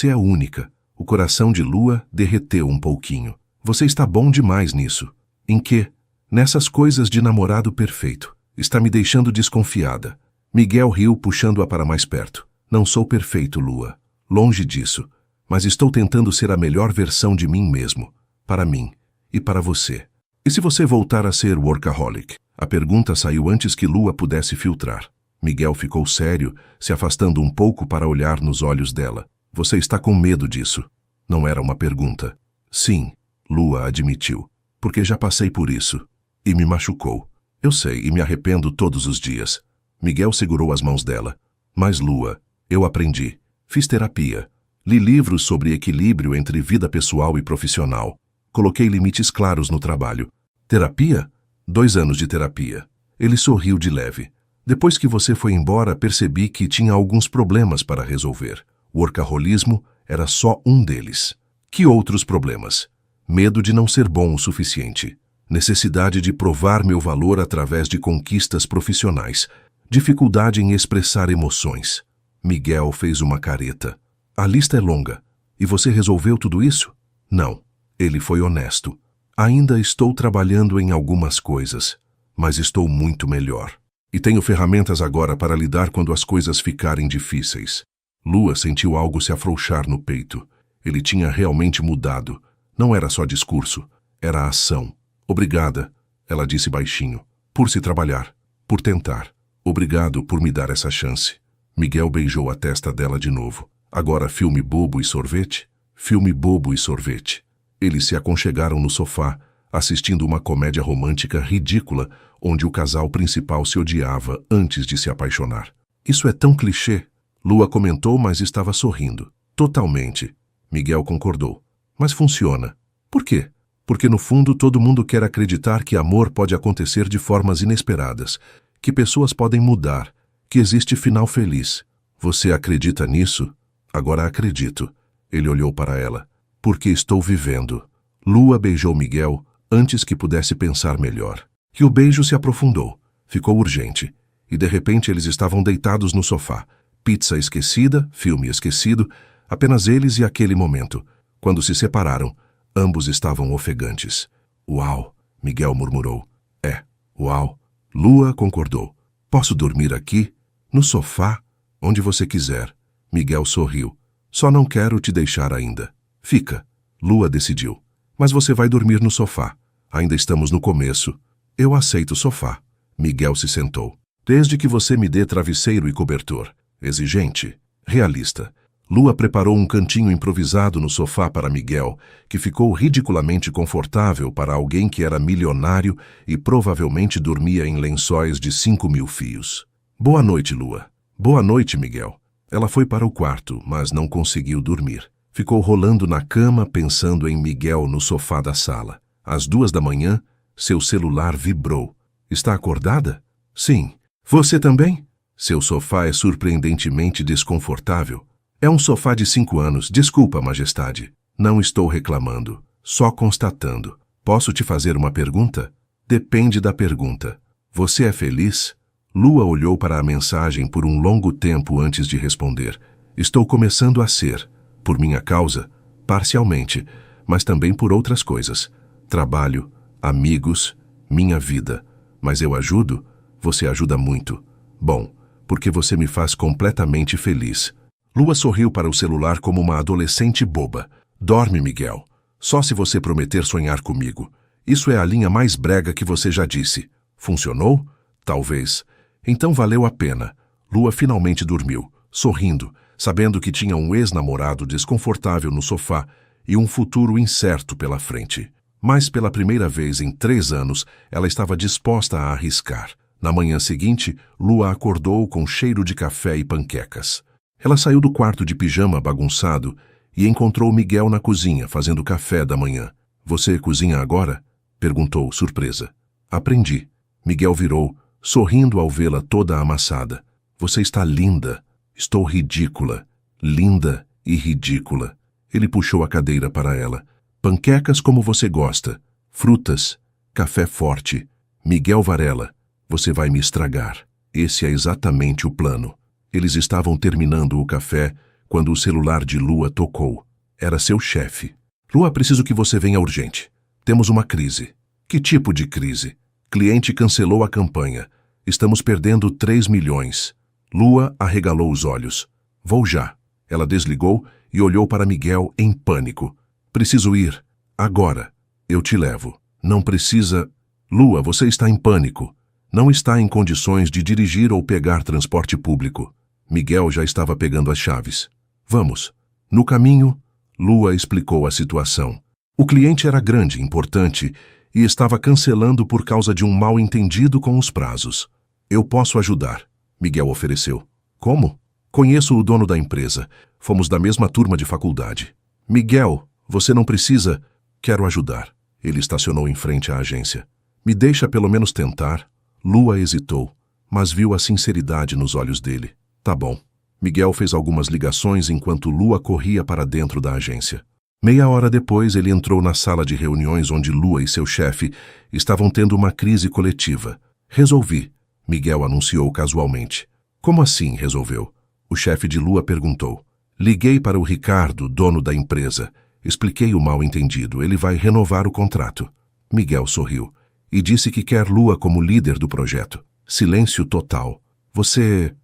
é única. O coração de Lua derreteu um pouquinho. Você está bom demais nisso. Em quê? Nessas coisas de namorado perfeito. Está me deixando desconfiada. Miguel riu puxando-a para mais perto. Não sou perfeito, Lua. Longe disso. Mas estou tentando ser a melhor versão de mim mesmo. Para mim. E para você. E se você voltar a ser workaholic? A pergunta saiu antes que Lua pudesse filtrar. Miguel ficou sério, se afastando um pouco para olhar nos olhos dela. Você está com medo disso? Não era uma pergunta. Sim, Lua admitiu. Porque já passei por isso. E me machucou. Eu sei e me arrependo todos os dias. Miguel segurou as mãos dela. Mas Lua, eu aprendi. Fiz terapia. Li livros sobre equilíbrio entre vida pessoal e profissional. Coloquei limites claros no trabalho. Terapia? 2 anos de terapia. Ele sorriu de leve. Depois que você foi embora, percebi que tinha alguns problemas para resolver. O workaholismo era só um deles. Que outros problemas? Medo de não ser bom o suficiente. Necessidade de provar meu valor através de conquistas profissionais. Dificuldade em expressar emoções. Miguel fez uma careta. A lista é longa. E você resolveu tudo isso? Não. Ele foi honesto. Ainda estou trabalhando em algumas coisas, mas estou muito melhor. E tenho ferramentas agora para lidar quando as coisas ficarem difíceis. Lua sentiu algo se afrouxar no peito. Ele tinha realmente mudado. Não era só discurso, era ação. Obrigada, ela disse baixinho, por se trabalhar, por tentar. Obrigado por me dar essa chance. Miguel beijou a testa dela de novo. Agora filme bobo e sorvete? Filme bobo e sorvete. Eles se aconchegaram no sofá, assistindo uma comédia romântica ridícula, onde o casal principal se odiava antes de se apaixonar. Isso é tão clichê, Lua comentou, mas estava sorrindo. Totalmente. Miguel concordou. Mas funciona. Por quê? Porque no fundo todo mundo quer acreditar que amor pode acontecer de formas inesperadas, que pessoas podem mudar, que existe final feliz. Você acredita nisso? Agora acredito. Ele olhou para ela. Porque estou vivendo. Lua beijou Miguel antes que pudesse pensar melhor. E o beijo se aprofundou. Ficou urgente. E de repente eles estavam deitados no sofá. Pizza esquecida, filme esquecido, apenas eles e aquele momento. Quando se separaram, ambos estavam ofegantes. Uau, Miguel murmurou. É, uau. Lua concordou. Posso dormir aqui? No sofá? Onde você quiser. Miguel sorriu. Só não quero te deixar ainda. Fica. Lua decidiu. Mas você vai dormir no sofá. Ainda estamos no começo. Eu aceito o sofá. Miguel se sentou. Desde que você me dê travesseiro e cobertor. Exigente. Realista. Lua preparou um cantinho improvisado no sofá para Miguel, que ficou ridiculamente confortável para alguém que era milionário e provavelmente dormia em lençóis de 5.000 fios. Boa noite, Lua. Boa noite, Miguel. Ela foi para o quarto, mas não conseguiu dormir. Ficou rolando na cama pensando em Miguel no sofá da sala. Às 2 da manhã, seu celular vibrou. Está acordada? Sim. Você também? Seu sofá é surpreendentemente desconfortável. É um sofá de 5 anos, desculpa, majestade. Não estou reclamando, só constatando. Posso te fazer uma pergunta? Depende da pergunta. Você é feliz? Lua olhou para a mensagem por um longo tempo antes de responder. Estou começando a ser. Por minha causa, parcialmente, mas também por outras coisas. Trabalho, amigos, minha vida. Mas eu ajudo? Você ajuda muito. Bom, porque você me faz completamente feliz. Lua sorriu para o celular como uma adolescente boba. Dorme, Miguel. Só se você prometer sonhar comigo. Isso é a linha mais brega que você já disse. Funcionou? Talvez. Então valeu a pena. Lua finalmente dormiu, sorrindo, sabendo que tinha um ex-namorado desconfortável no sofá e um futuro incerto pela frente. Mas pela primeira vez em 3 anos, ela estava disposta a arriscar. Na manhã seguinte, Lua acordou com cheiro de café e panquecas. Ela saiu do quarto de pijama bagunçado e encontrou Miguel na cozinha fazendo café da manhã. Você cozinha agora? Perguntou, surpresa. Aprendi. Miguel virou, sorrindo ao vê-la toda amassada. Você está linda. Estou ridícula. Linda e ridícula. Ele puxou a cadeira para ela. Panquecas como você gosta. Frutas. Café forte. Miguel Varela. Você vai me estragar. Esse é exatamente o plano. Eles estavam terminando o café quando o celular de Lua tocou. Era seu chefe. Lua, preciso que você venha urgente. Temos uma crise. Que tipo de crise? Cliente cancelou a campanha. Estamos perdendo 3 milhões. Lua arregalou os olhos. Vou já. Ela desligou e olhou para Miguel em pânico. Preciso ir. Agora. Eu te levo. Não precisa... Lua, você está em pânico. Não está em condições de dirigir ou pegar transporte público. Miguel já estava pegando as chaves. Vamos. No caminho, Lua explicou a situação. O cliente era grande, importante, e estava cancelando por causa de um mal-entendido com os prazos. Eu posso ajudar, Miguel ofereceu. Como? Conheço o dono da empresa. Fomos da mesma turma de faculdade. Miguel, você não precisa... Quero ajudar. Ele estacionou em frente à agência. Me deixa pelo menos tentar. Lua hesitou, mas viu a sinceridade nos olhos dele. Tá bom. Miguel fez algumas ligações enquanto Lua corria para dentro da agência. Meia hora depois, ele entrou na sala de reuniões onde Lua e seu chefe estavam tendo uma crise coletiva. Resolvi, Miguel anunciou casualmente. Como assim resolveu? O chefe de Lua perguntou. Liguei para o Ricardo, dono da empresa. Expliquei o mal-entendido. Ele vai renovar o contrato. Miguel sorriu e disse que quer Lua como líder do projeto. Silêncio total. Você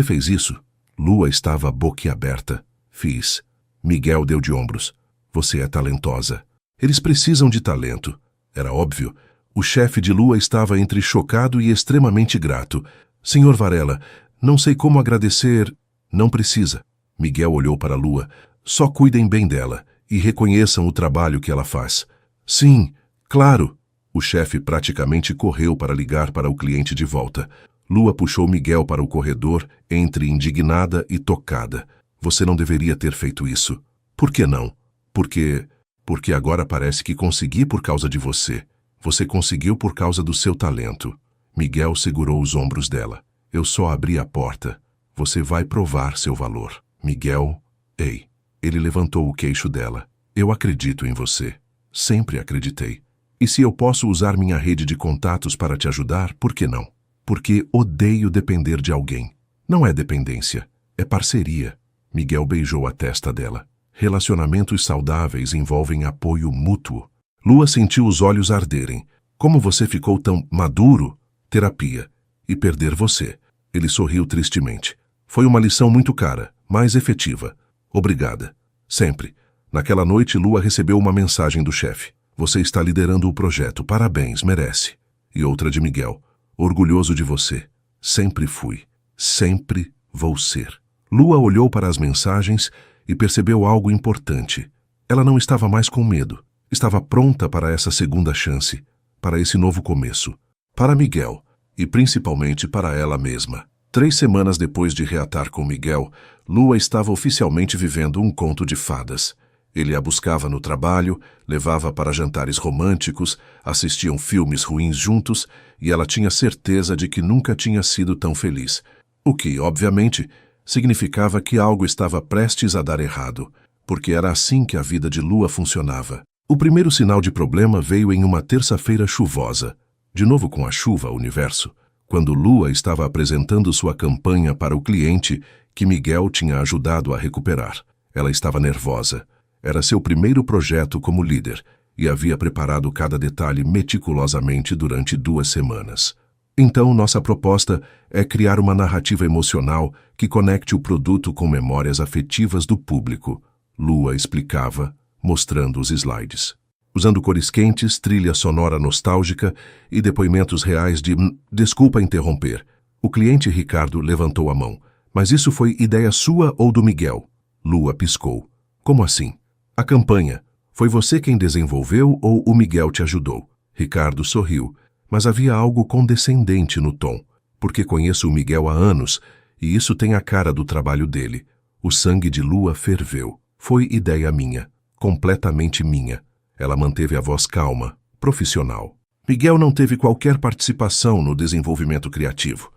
fez isso? Lua estava boquiaberta. Fiz. Miguel deu de ombros. Você é talentosa. Eles precisam de talento. Era óbvio. O chefe de Lua estava entre chocado e extremamente grato. Senhor Varela, não sei como agradecer. Não precisa. Miguel olhou para Lua. Só cuidem bem dela e reconheçam o trabalho que ela faz. Sim, claro. O chefe praticamente correu para ligar para o cliente de volta. Lua puxou Miguel para o corredor, entre indignada e tocada. Você não deveria ter feito isso. Por que não? Porque agora parece que consegui por causa de você. Você conseguiu por causa do seu talento. Miguel segurou os ombros dela. Eu só abri a porta. Você vai provar seu valor. Miguel, ei. Ele levantou o queixo dela. Eu acredito em você. Sempre acreditei. E se eu posso usar minha rede de contatos para te ajudar, por que não? Porque odeio depender de alguém. Não é dependência, é parceria. Miguel beijou a testa dela. Relacionamentos saudáveis envolvem apoio mútuo. Lua sentiu os olhos arderem. Como você ficou tão maduro? Terapia. E perder você. Ele sorriu tristemente. Foi uma lição muito cara, mas efetiva. Obrigada. Sempre. Naquela noite, Lua recebeu uma mensagem do chefe. Você está liderando o projeto. Parabéns, merece. E outra de Miguel. Orgulhoso de você. Sempre fui. Sempre vou ser. Lua olhou para as mensagens e percebeu algo importante. Ela não estava mais com medo. Estava pronta para essa segunda chance, para esse novo começo. Para Miguel e principalmente para ela mesma. 3 semanas depois de reatar com Miguel, Lua estava oficialmente vivendo um conto de fadas. Ele a buscava no trabalho, levava para jantares românticos, assistiam filmes ruins juntos e ela tinha certeza de que nunca tinha sido tão feliz. O que, obviamente, significava que algo estava prestes a dar errado, porque era assim que a vida de Lua funcionava. O primeiro sinal de problema veio em uma terça-feira chuvosa. De novo com a chuva, universo. Quando Lua estava apresentando sua campanha para o cliente que Miguel tinha ajudado a recuperar. Ela estava nervosa. Era seu primeiro projeto como líder e havia preparado cada detalhe meticulosamente durante 2 semanas. Então, nossa proposta é criar uma narrativa emocional que conecte o produto com memórias afetivas do público. Lua explicava, mostrando os slides. Usando cores quentes, trilha sonora nostálgica e depoimentos reais de... Desculpa interromper. O cliente Ricardo levantou a mão. Mas isso foi ideia sua ou do Miguel? Lua piscou. Como assim? A campanha. Foi você quem desenvolveu ou o Miguel te ajudou? Ricardo sorriu, mas havia algo condescendente no tom. Porque conheço o Miguel há anos e isso tem a cara do trabalho dele. O sangue de Lua ferveu. Foi ideia minha. Completamente minha. Ela manteve a voz calma, profissional. Miguel não teve qualquer participação no desenvolvimento criativo.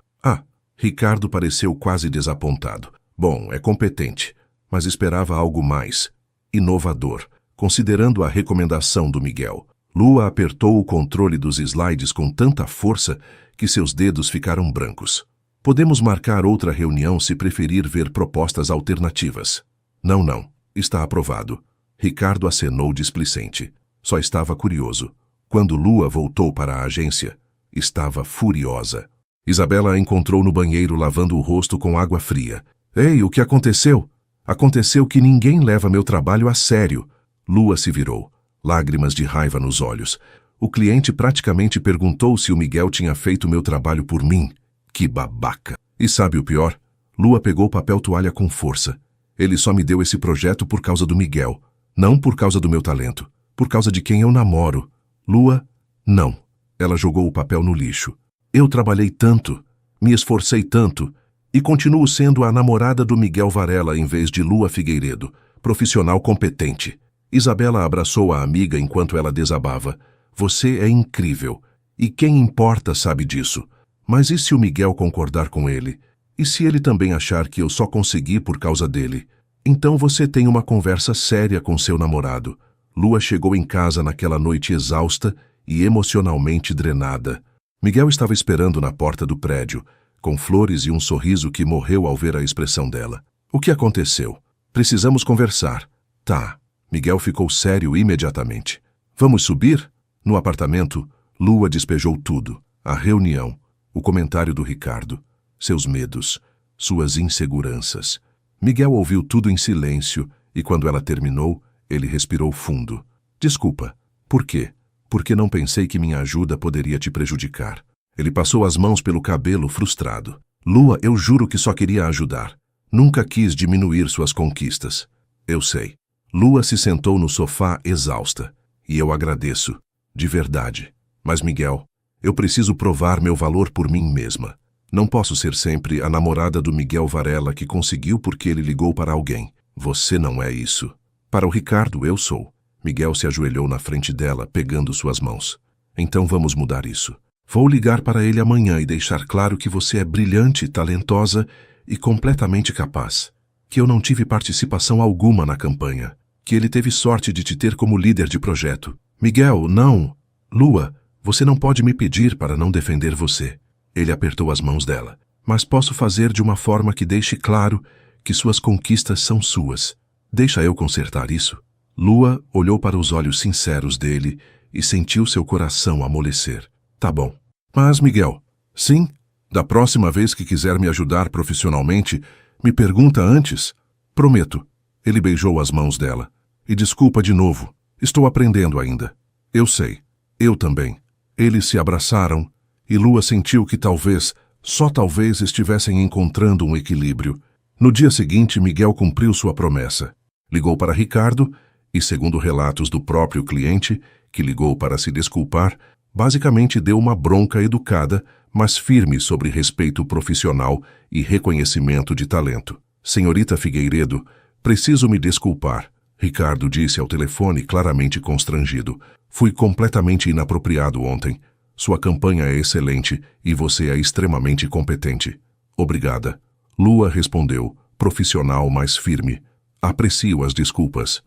Ricardo pareceu quase desapontado. Bom, é competente, mas esperava algo mais. Inovador, considerando a recomendação do Miguel. Lua apertou o controle dos slides com tanta força que seus dedos ficaram brancos. Podemos marcar outra reunião se preferir ver propostas alternativas. Não. Está aprovado. Ricardo acenou displicente. Só estava curioso. Quando Lua voltou para a agência, estava furiosa. Isabela a encontrou no banheiro lavando o rosto com água fria. Ei, o que aconteceu? Aconteceu que ninguém leva meu trabalho a sério. Lua se virou, lágrimas de raiva nos olhos. O cliente praticamente perguntou se o Miguel tinha feito meu trabalho por mim. Que babaca! E sabe o pior? Lua pegou papel toalha com força. Ele só me deu esse projeto por causa do Miguel. Não por causa do meu talento. Por causa de quem eu namoro. Lua, não. Ela jogou o papel no lixo. Eu trabalhei tanto, me esforcei tanto, e continuo sendo a namorada do Miguel Varela em vez de Lua Figueiredo, profissional competente. Isabela abraçou a amiga enquanto ela desabava. Você é incrível. E quem importa sabe disso. Mas e se o Miguel concordar com ele? E se ele também achar que eu só consegui por causa dele? Então você tem uma conversa séria com seu namorado. Lua chegou em casa naquela noite exausta e emocionalmente drenada. Miguel estava esperando na porta do prédio, com flores e um sorriso que morreu ao ver a expressão dela. O que aconteceu? Precisamos conversar. Tá. Miguel ficou sério imediatamente. Vamos subir? No apartamento, Lua despejou tudo. A reunião, o comentário do Ricardo, seus medos, suas inseguranças. Miguel ouviu tudo em silêncio e quando ela terminou, ele respirou fundo. Desculpa. Por quê? Porque não pensei que minha ajuda poderia te prejudicar. Ele passou as mãos pelo cabelo frustrado. Lua, eu juro que só queria ajudar. Nunca quis diminuir suas conquistas. Eu sei. Lua se sentou no sofá exausta. E eu agradeço. De verdade. Mas Miguel, eu preciso provar meu valor por mim mesma. Não posso ser sempre a namorada do Miguel Varela que conseguiu porque ele ligou para alguém. Você não é isso. Para o Ricardo, eu sou. Miguel se ajoelhou na frente dela, pegando suas mãos. Então vamos mudar isso. Vou ligar para ele amanhã e deixar claro que você é brilhante, talentosa e completamente capaz. Que eu não tive participação alguma na campanha. Que ele teve sorte de te ter como líder de projeto. Miguel, não. Lua, você não pode me pedir para não defender você. Ele apertou as mãos dela. Mas posso fazer de uma forma que deixe claro que suas conquistas são suas. Deixa eu consertar isso. Lua olhou para os olhos sinceros dele e sentiu seu coração amolecer. Tá bom. Mas, Miguel, sim, da próxima vez que quiser me ajudar profissionalmente, me pergunta antes. Prometo. Ele beijou as mãos dela. E desculpa de novo. Estou aprendendo ainda. Eu sei. Eu também. Eles se abraçaram e Lua sentiu que talvez, só talvez, estivessem encontrando um equilíbrio. No dia seguinte, Miguel cumpriu sua promessa. Ligou para Ricardo e, segundo relatos do próprio cliente, que ligou para se desculpar, basicamente deu uma bronca educada, mas firme sobre respeito profissional e reconhecimento de talento. Senhorita Figueiredo, preciso me desculpar. Ricardo disse ao telefone, claramente constrangido. Fui completamente inapropriado ontem. Sua campanha é excelente e você é extremamente competente. Obrigada. Lua respondeu, profissional, mas firme. Aprecio as desculpas.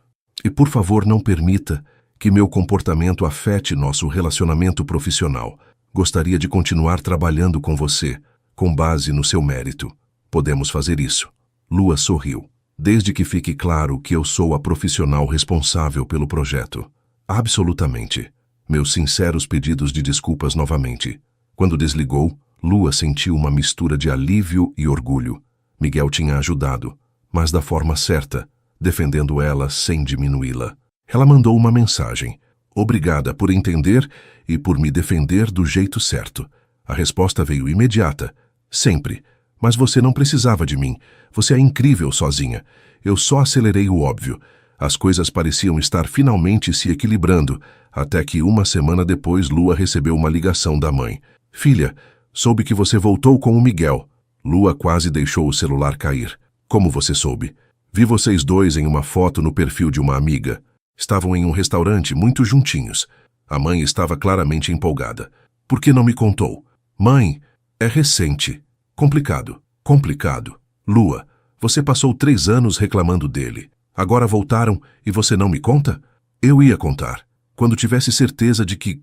E por favor não permita que meu comportamento afete nosso relacionamento profissional. Gostaria de continuar trabalhando com você, com base no seu mérito. Podemos fazer isso. Lua sorriu. Desde que fique claro que eu sou a profissional responsável pelo projeto. Absolutamente. Meus sinceros pedidos de desculpas novamente. Quando desligou, Lua sentiu uma mistura de alívio e orgulho. Miguel tinha ajudado, mas da forma certa, defendendo ela sem diminuí-la. Ela mandou uma mensagem. Obrigada por entender e por me defender do jeito certo. A resposta veio imediata. Sempre. Mas você não precisava de mim. Você é incrível sozinha. Eu só acelerei o óbvio. As coisas pareciam estar finalmente se equilibrando, até que uma semana depois Lua recebeu uma ligação da mãe. Filha, soube que você voltou com o Miguel. Lua quase deixou o celular cair. Como você soube? Vi vocês dois em uma foto no perfil de uma amiga. Estavam em um restaurante muito juntinhos. A mãe estava claramente empolgada. Por que não me contou? Mãe, é recente. Complicado. Complicado. Lua, você passou 3 anos reclamando dele. Agora voltaram e você não me conta? Eu ia contar. Quando tivesse certeza de que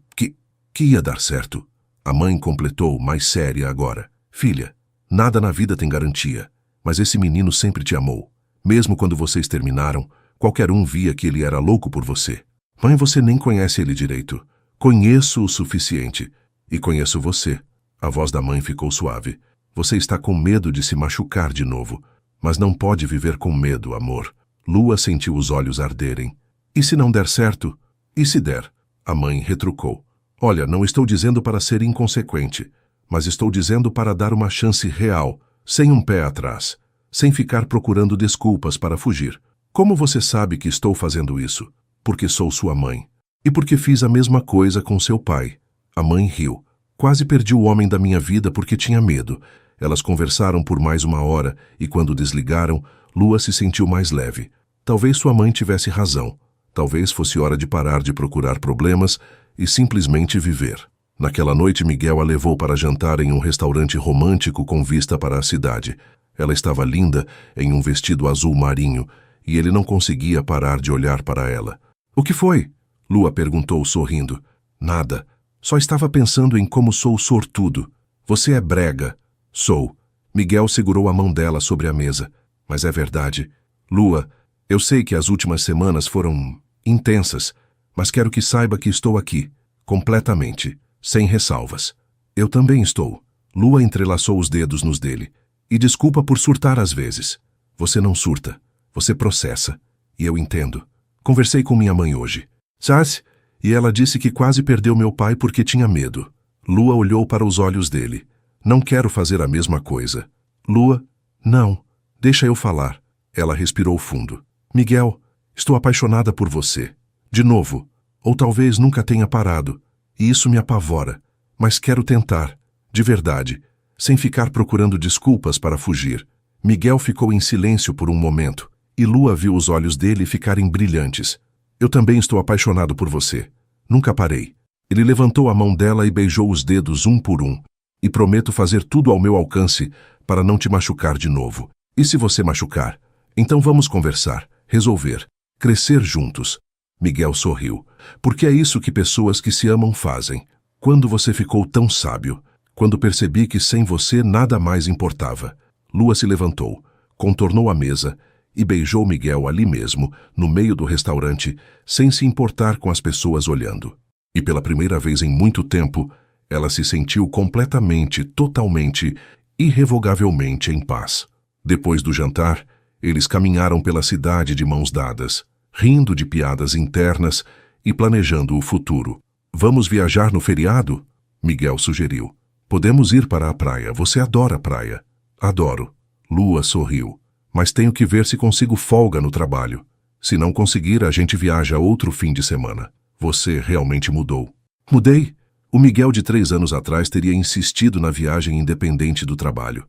ia dar certo. A mãe completou, mais séria agora. Filha, nada na vida tem garantia. Mas esse menino sempre te amou. Mesmo quando vocês terminaram, qualquer um via que ele era louco por você. Mãe, você nem conhece ele direito. Conheço o suficiente. E conheço você. A voz da mãe ficou suave. Você está com medo de se machucar de novo. Mas não pode viver com medo, amor. Lua sentiu os olhos arderem. E se não der certo? E se der? A mãe retrucou. Olha, não estou dizendo para ser inconsequente, mas estou dizendo para dar uma chance real, sem um pé atrás, sem ficar procurando desculpas para fugir. Como você sabe que estou fazendo isso? Porque sou sua mãe. E porque fiz a mesma coisa com seu pai. A mãe riu. Quase perdi o homem da minha vida porque tinha medo. Elas conversaram por mais 1 hora e quando desligaram, Lua se sentiu mais leve. Talvez sua mãe tivesse razão. Talvez fosse hora de parar de procurar problemas e simplesmente viver. Naquela noite, Miguel a levou para jantar em um restaurante romântico com vista para a cidade. Ela estava linda, em um vestido azul marinho, e ele não conseguia parar de olhar para ela. O que foi? Lua perguntou sorrindo. Nada. Só estava pensando em como sou sortudo. Você é brega. Sou. Miguel segurou a mão dela sobre a mesa. Mas é verdade. Lua, eu sei que as últimas semanas foram intensas, mas quero que saiba que estou aqui, completamente, sem ressalvas. Eu também estou. Lua entrelaçou os dedos nos dele. E desculpa por surtar às vezes. Você não surta. Você processa. E eu entendo. Conversei com minha mãe hoje. Sabe? E ela disse que quase perdeu meu pai porque tinha medo. Lua olhou para os olhos dele. Não quero fazer a mesma coisa. Lua, não. Deixa eu falar. Ela respirou fundo. Miguel, estou apaixonada por você. De novo. Ou talvez nunca tenha parado. E isso me apavora. Mas quero tentar. De verdade. Sem ficar procurando desculpas para fugir. Miguel ficou em silêncio por um momento. E Lua viu os olhos dele ficarem brilhantes. Eu também estou apaixonado por você. Nunca parei. Ele levantou a mão dela e beijou os dedos um por um. E prometo fazer tudo ao meu alcance para não te machucar de novo. E se você machucar? Então vamos conversar, resolver, crescer juntos. Miguel sorriu. Porque é isso que pessoas que se amam fazem. Quando você ficou tão sábio? Quando percebi que sem você nada mais importava. Lua se levantou, contornou a mesa e beijou Miguel ali mesmo, no meio do restaurante, sem se importar com as pessoas olhando. E pela primeira vez em muito tempo, ela se sentiu completamente, totalmente, irrevogavelmente em paz. Depois do jantar, eles caminharam pela cidade de mãos dadas, rindo de piadas internas e planejando o futuro. Vamos viajar no feriado? Miguel sugeriu. Podemos ir para a praia. Você adora praia. Adoro. Lua sorriu. Mas tenho que ver se consigo folga no trabalho. Se não conseguir, a gente viaja outro fim de semana. Você realmente mudou. Mudei? O Miguel de 3 anos atrás teria insistido na viagem independente do trabalho.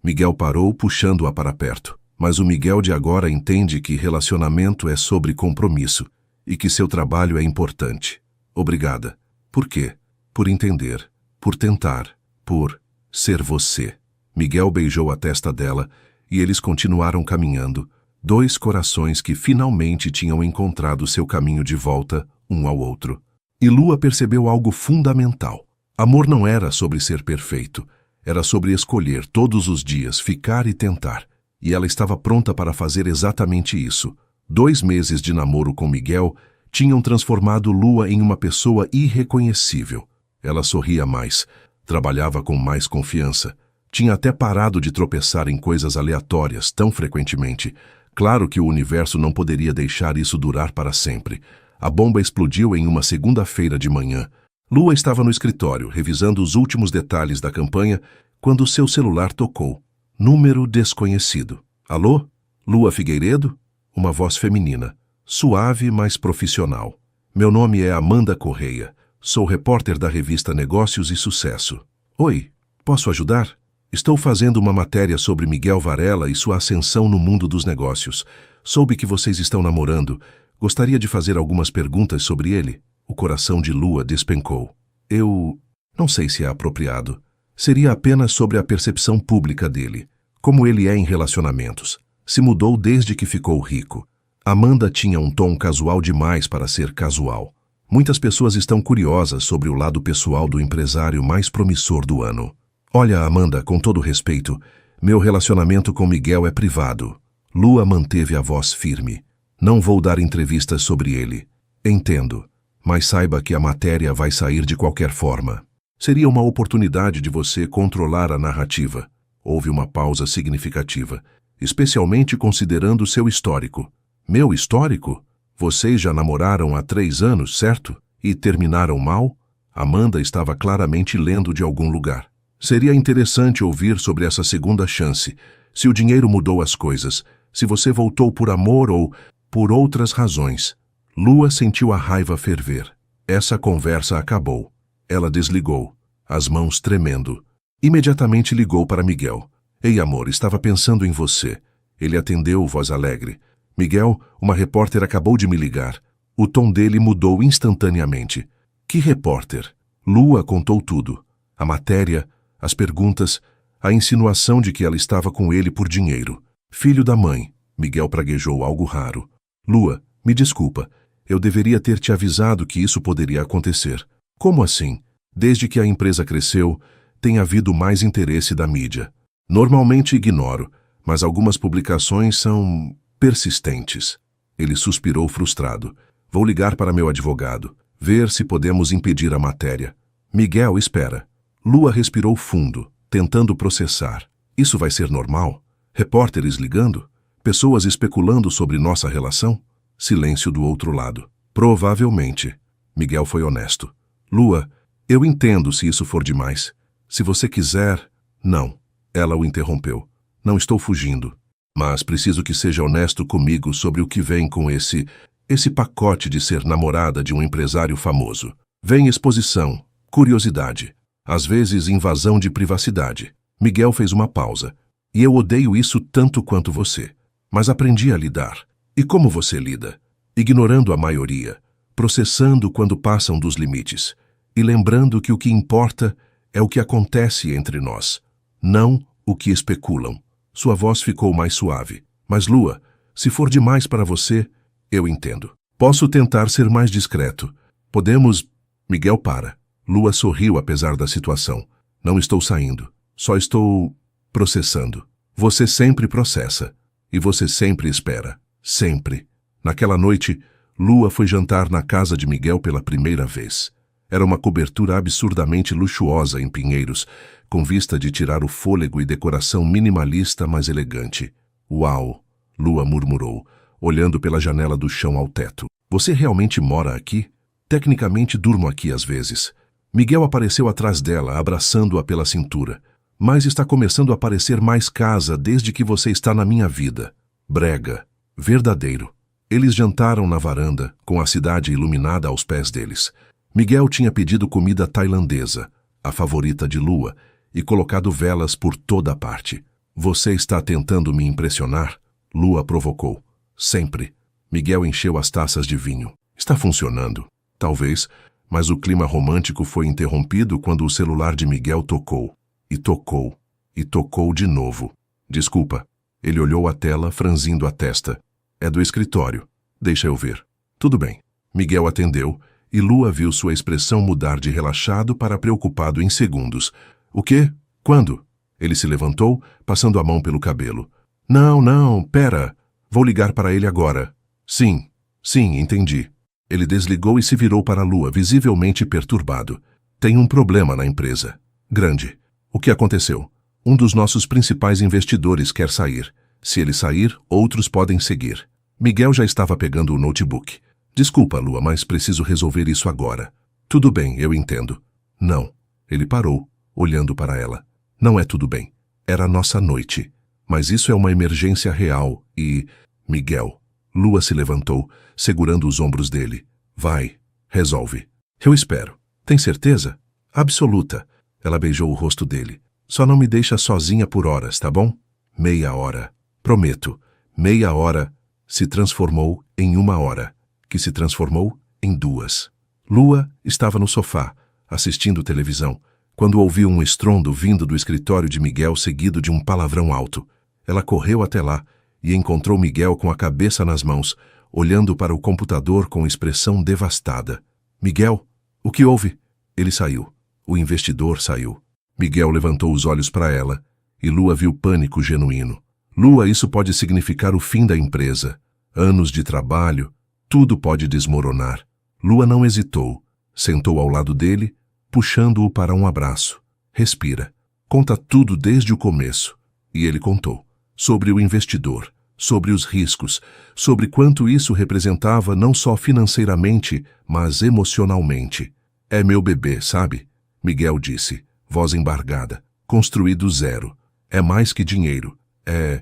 Miguel parou, puxando-a para perto. Mas o Miguel de agora entende que relacionamento é sobre compromisso e que seu trabalho é importante. Obrigada. Por quê? Por entender. Por tentar. Por ser você. Miguel beijou a testa dela e eles continuaram caminhando, 2 corações que finalmente tinham encontrado seu caminho de volta um ao outro. E Lua percebeu algo fundamental. Amor não era sobre ser perfeito, era sobre escolher todos os dias, ficar e tentar. E ela estava pronta para fazer exatamente isso. 2 meses de namoro com Miguel tinham transformado Lua em uma pessoa irreconhecível. Ela sorria mais, trabalhava com mais confiança. Tinha até parado de tropeçar em coisas aleatórias tão frequentemente. Claro que o universo não poderia deixar isso durar para sempre. A bomba explodiu em uma segunda-feira de manhã. Lua estava no escritório, revisando os últimos detalhes da campanha, quando seu celular tocou. Número desconhecido. Alô? Lua Figueiredo? Uma voz feminina. Suave, mas profissional. Meu nome é Amanda Correia. Sou repórter da revista Negócios e Sucesso. Oi, posso ajudar? Estou fazendo uma matéria sobre Miguel Varela e sua ascensão no mundo dos negócios. Soube que vocês estão namorando. Gostaria de fazer algumas perguntas sobre ele. O coração de Lua despencou. Eu não sei se é apropriado. Seria apenas sobre a percepção pública dele. Como ele é em relacionamentos. Se mudou desde que ficou rico. Amanda tinha um tom casual demais para ser casual. Muitas pessoas estão curiosas sobre o lado pessoal do empresário mais promissor do ano. Olha, Amanda, com todo respeito, meu relacionamento com Miguel é privado. Lua manteve a voz firme. Não vou dar entrevistas sobre ele. Entendo, mas saiba que a matéria vai sair de qualquer forma. Seria uma oportunidade de você controlar a narrativa. Houve uma pausa significativa, especialmente considerando seu histórico. Meu histórico? Vocês já namoraram há 3 anos, certo? E terminaram mal? Amanda estava claramente lendo de algum lugar. Seria interessante ouvir sobre essa segunda chance, se o dinheiro mudou as coisas, se você voltou por amor ou por outras razões. Lua sentiu a raiva ferver. Essa conversa acabou. Ela desligou, as mãos tremendo. Imediatamente ligou para Miguel. Ei, amor, estava pensando em você. Ele atendeu, voz alegre. Miguel, uma repórter acabou de me ligar. O tom dele mudou instantaneamente. Que repórter? Lua contou tudo. A matéria, as perguntas, a insinuação de que ela estava com ele por dinheiro. Filho da mãe, Miguel praguejou algo raro. Lua, me desculpa. Eu deveria ter te avisado que isso poderia acontecer. Como assim? Desde que a empresa cresceu, tem havido mais interesse da mídia. Normalmente ignoro, mas algumas publicações são persistentes. Ele suspirou frustrado. Vou ligar para meu advogado, ver se podemos impedir a matéria. Miguel, espera. Lua respirou fundo, tentando processar. Isso vai ser normal? Repórteres ligando? Pessoas especulando sobre nossa relação? Silêncio do outro lado. Provavelmente. Miguel foi honesto. Lua, eu entendo se isso for demais. Se você quiser... Não. Ela o interrompeu. Não estou fugindo. Mas preciso que seja honesto comigo sobre o que vem com esse pacote de ser namorada de um empresário famoso. Vem exposição, curiosidade, às vezes invasão de privacidade. Miguel fez uma pausa. E eu odeio isso tanto quanto você. Mas aprendi a lidar. E como você lida? Ignorando a maioria, processando quando passam dos limites, e lembrando que o que importa é o que acontece entre nós, não o que especulam. Sua voz ficou mais suave. Mas, Lua, se for demais para você, eu entendo. Posso tentar ser mais discreto. Podemos... Miguel para. Lua sorriu apesar da situação. Não estou saindo. Só estou... processando. Você sempre processa. E você sempre espera. Sempre. Naquela noite, Lua foi jantar na casa de Miguel pela primeira vez. Era uma cobertura absurdamente luxuosa em Pinheiros, com vista de tirar o fôlego e decoração minimalista, mas elegante. Uau! Lua murmurou, olhando pela janela do chão ao teto. Você realmente mora aqui? Tecnicamente durmo aqui às vezes. Miguel apareceu atrás dela, abraçando-a pela cintura. Mas está começando a parecer mais casa desde que você está na minha vida. Brega. Verdadeiro. Eles jantaram na varanda, com a cidade iluminada aos pés deles. Miguel tinha pedido comida tailandesa, a favorita de Lua, e colocado velas por toda a parte. Você está tentando me impressionar? Lua provocou. Sempre. Miguel encheu as taças de vinho. Está funcionando. Talvez, mas o clima romântico foi interrompido quando o celular de Miguel tocou. E tocou. E tocou de novo. Desculpa. Ele olhou a tela, franzindo a testa. É do escritório. Deixa eu ver. Tudo bem. Miguel atendeu, e Lua viu sua expressão mudar de relaxado para preocupado em segundos. O quê? Quando? Ele se levantou, passando a mão pelo cabelo. Não, pera. Vou ligar para ele agora. Sim, entendi. Ele desligou e se virou para Lua, visivelmente perturbado. Tem um problema na empresa. Grande. O que aconteceu? Um dos nossos principais investidores quer sair. Se ele sair, outros podem seguir. Miguel já estava pegando o notebook. Desculpa, Lua, mas preciso resolver isso agora. Tudo bem, eu entendo. Não. Ele parou, olhando para ela. Não é tudo bem. Era nossa noite. Mas isso é uma emergência real e... Miguel. Lua se levantou, segurando os ombros dele. Vai. Resolve. Eu espero. Tem certeza? Absoluta. Ela beijou o rosto dele. Só não me deixa sozinha por horas, tá bom? Meia hora. Prometo. Meia hora se transformou em 1 hora, que se transformou em 2. Lua estava no sofá, assistindo televisão, quando ouviu um estrondo vindo do escritório de Miguel seguido de um palavrão alto. Ela correu até lá e encontrou Miguel com a cabeça nas mãos, olhando para o computador com expressão devastada. Miguel, o que houve? Ele saiu. O investidor saiu. Miguel levantou os olhos para ela e Lua viu pânico genuíno. Lua, isso pode significar o fim da empresa. Anos de trabalho, tudo pode desmoronar. Lua não hesitou. Sentou ao lado dele, puxando-o para um abraço. Respira. Conta tudo desde o começo. E ele contou. Sobre o investidor, sobre os riscos, sobre quanto isso representava não só financeiramente, mas emocionalmente. É meu bebê, sabe? Miguel disse, voz embargada. Construí do zero. É mais que dinheiro. É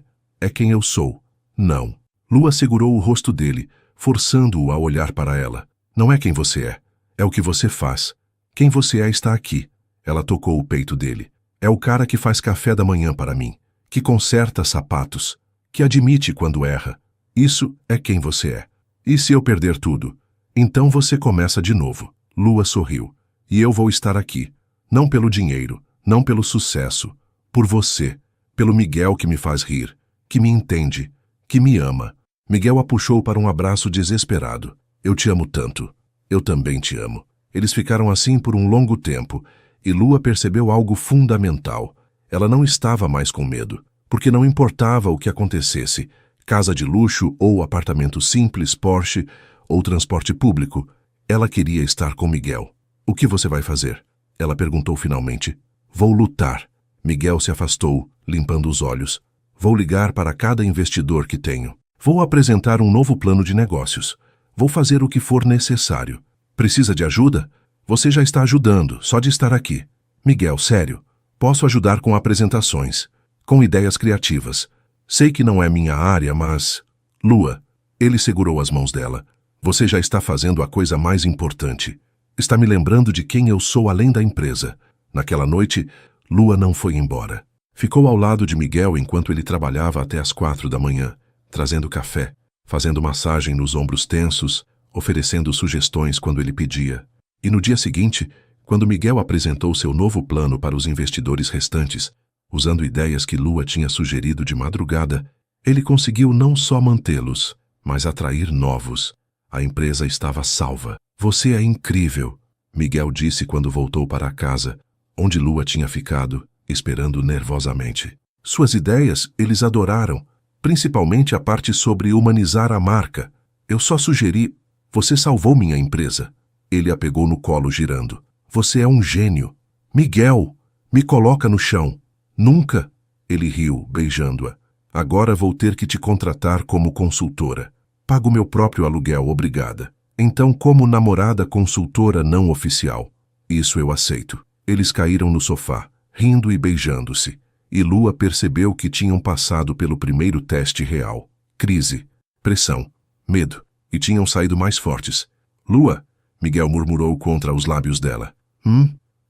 quem eu sou. Não. Lua segurou o rosto dele, forçando-o a olhar para ela. Não é quem você é. É o que você faz. Quem você é está aqui. Ela tocou o peito dele. É o cara que faz café da manhã para mim, que conserta sapatos, que admite quando erra. Isso é quem você é. E se eu perder tudo? Então você começa de novo. Lua sorriu. E eu vou estar aqui. Não pelo dinheiro, não pelo sucesso. Por você. Pelo Miguel que me faz rir, que me entende, que me ama. Miguel a puxou para um abraço desesperado. Eu te amo tanto. Eu também te amo. Eles ficaram assim por um longo tempo, e Lua percebeu algo fundamental. Ela não estava mais com medo, porque não importava o que acontecesse, casa de luxo ou apartamento simples, Porsche ou transporte público, ela queria estar com Miguel. O que você vai fazer? Ela perguntou finalmente. Vou lutar. Miguel se afastou, limpando os olhos. Vou ligar para cada investidor que tenho. Vou apresentar um novo plano de negócios. Vou fazer o que for necessário. Precisa de ajuda? Você já está ajudando, só de estar aqui. Miguel, sério. Posso ajudar com apresentações, com ideias criativas. Sei que não é minha área, mas... Lua, ele segurou as mãos dela. Você já está fazendo a coisa mais importante. Está me lembrando de quem eu sou além da empresa. Naquela noite, Lua não foi embora. Ficou ao lado de Miguel enquanto ele trabalhava até as 4 da manhã, trazendo café, fazendo massagem nos ombros tensos, oferecendo sugestões quando ele pedia. E no dia seguinte, quando Miguel apresentou seu novo plano para os investidores restantes, usando ideias que Lua tinha sugerido de madrugada, ele conseguiu não só mantê-los, mas atrair novos. A empresa estava salva. Você é incrível, Miguel disse quando voltou para a casa, onde Lua tinha ficado, esperando nervosamente. Suas ideias eles adoraram, principalmente a parte sobre humanizar a marca. Eu só sugeri, você salvou minha empresa. Ele a pegou no colo girando. Você é um gênio. Miguel, me coloca no chão. Nunca. Ele riu, beijando-a. Agora vou ter que te contratar como consultora. Pago meu próprio aluguel, obrigada. Então, como namorada consultora não oficial. Isso eu aceito. Eles caíram no sofá, rindo e beijando-se. E Lua percebeu que tinham passado pelo primeiro teste real. Crise, pressão, medo. E tinham saído mais fortes. Lua, Miguel murmurou contra os lábios dela.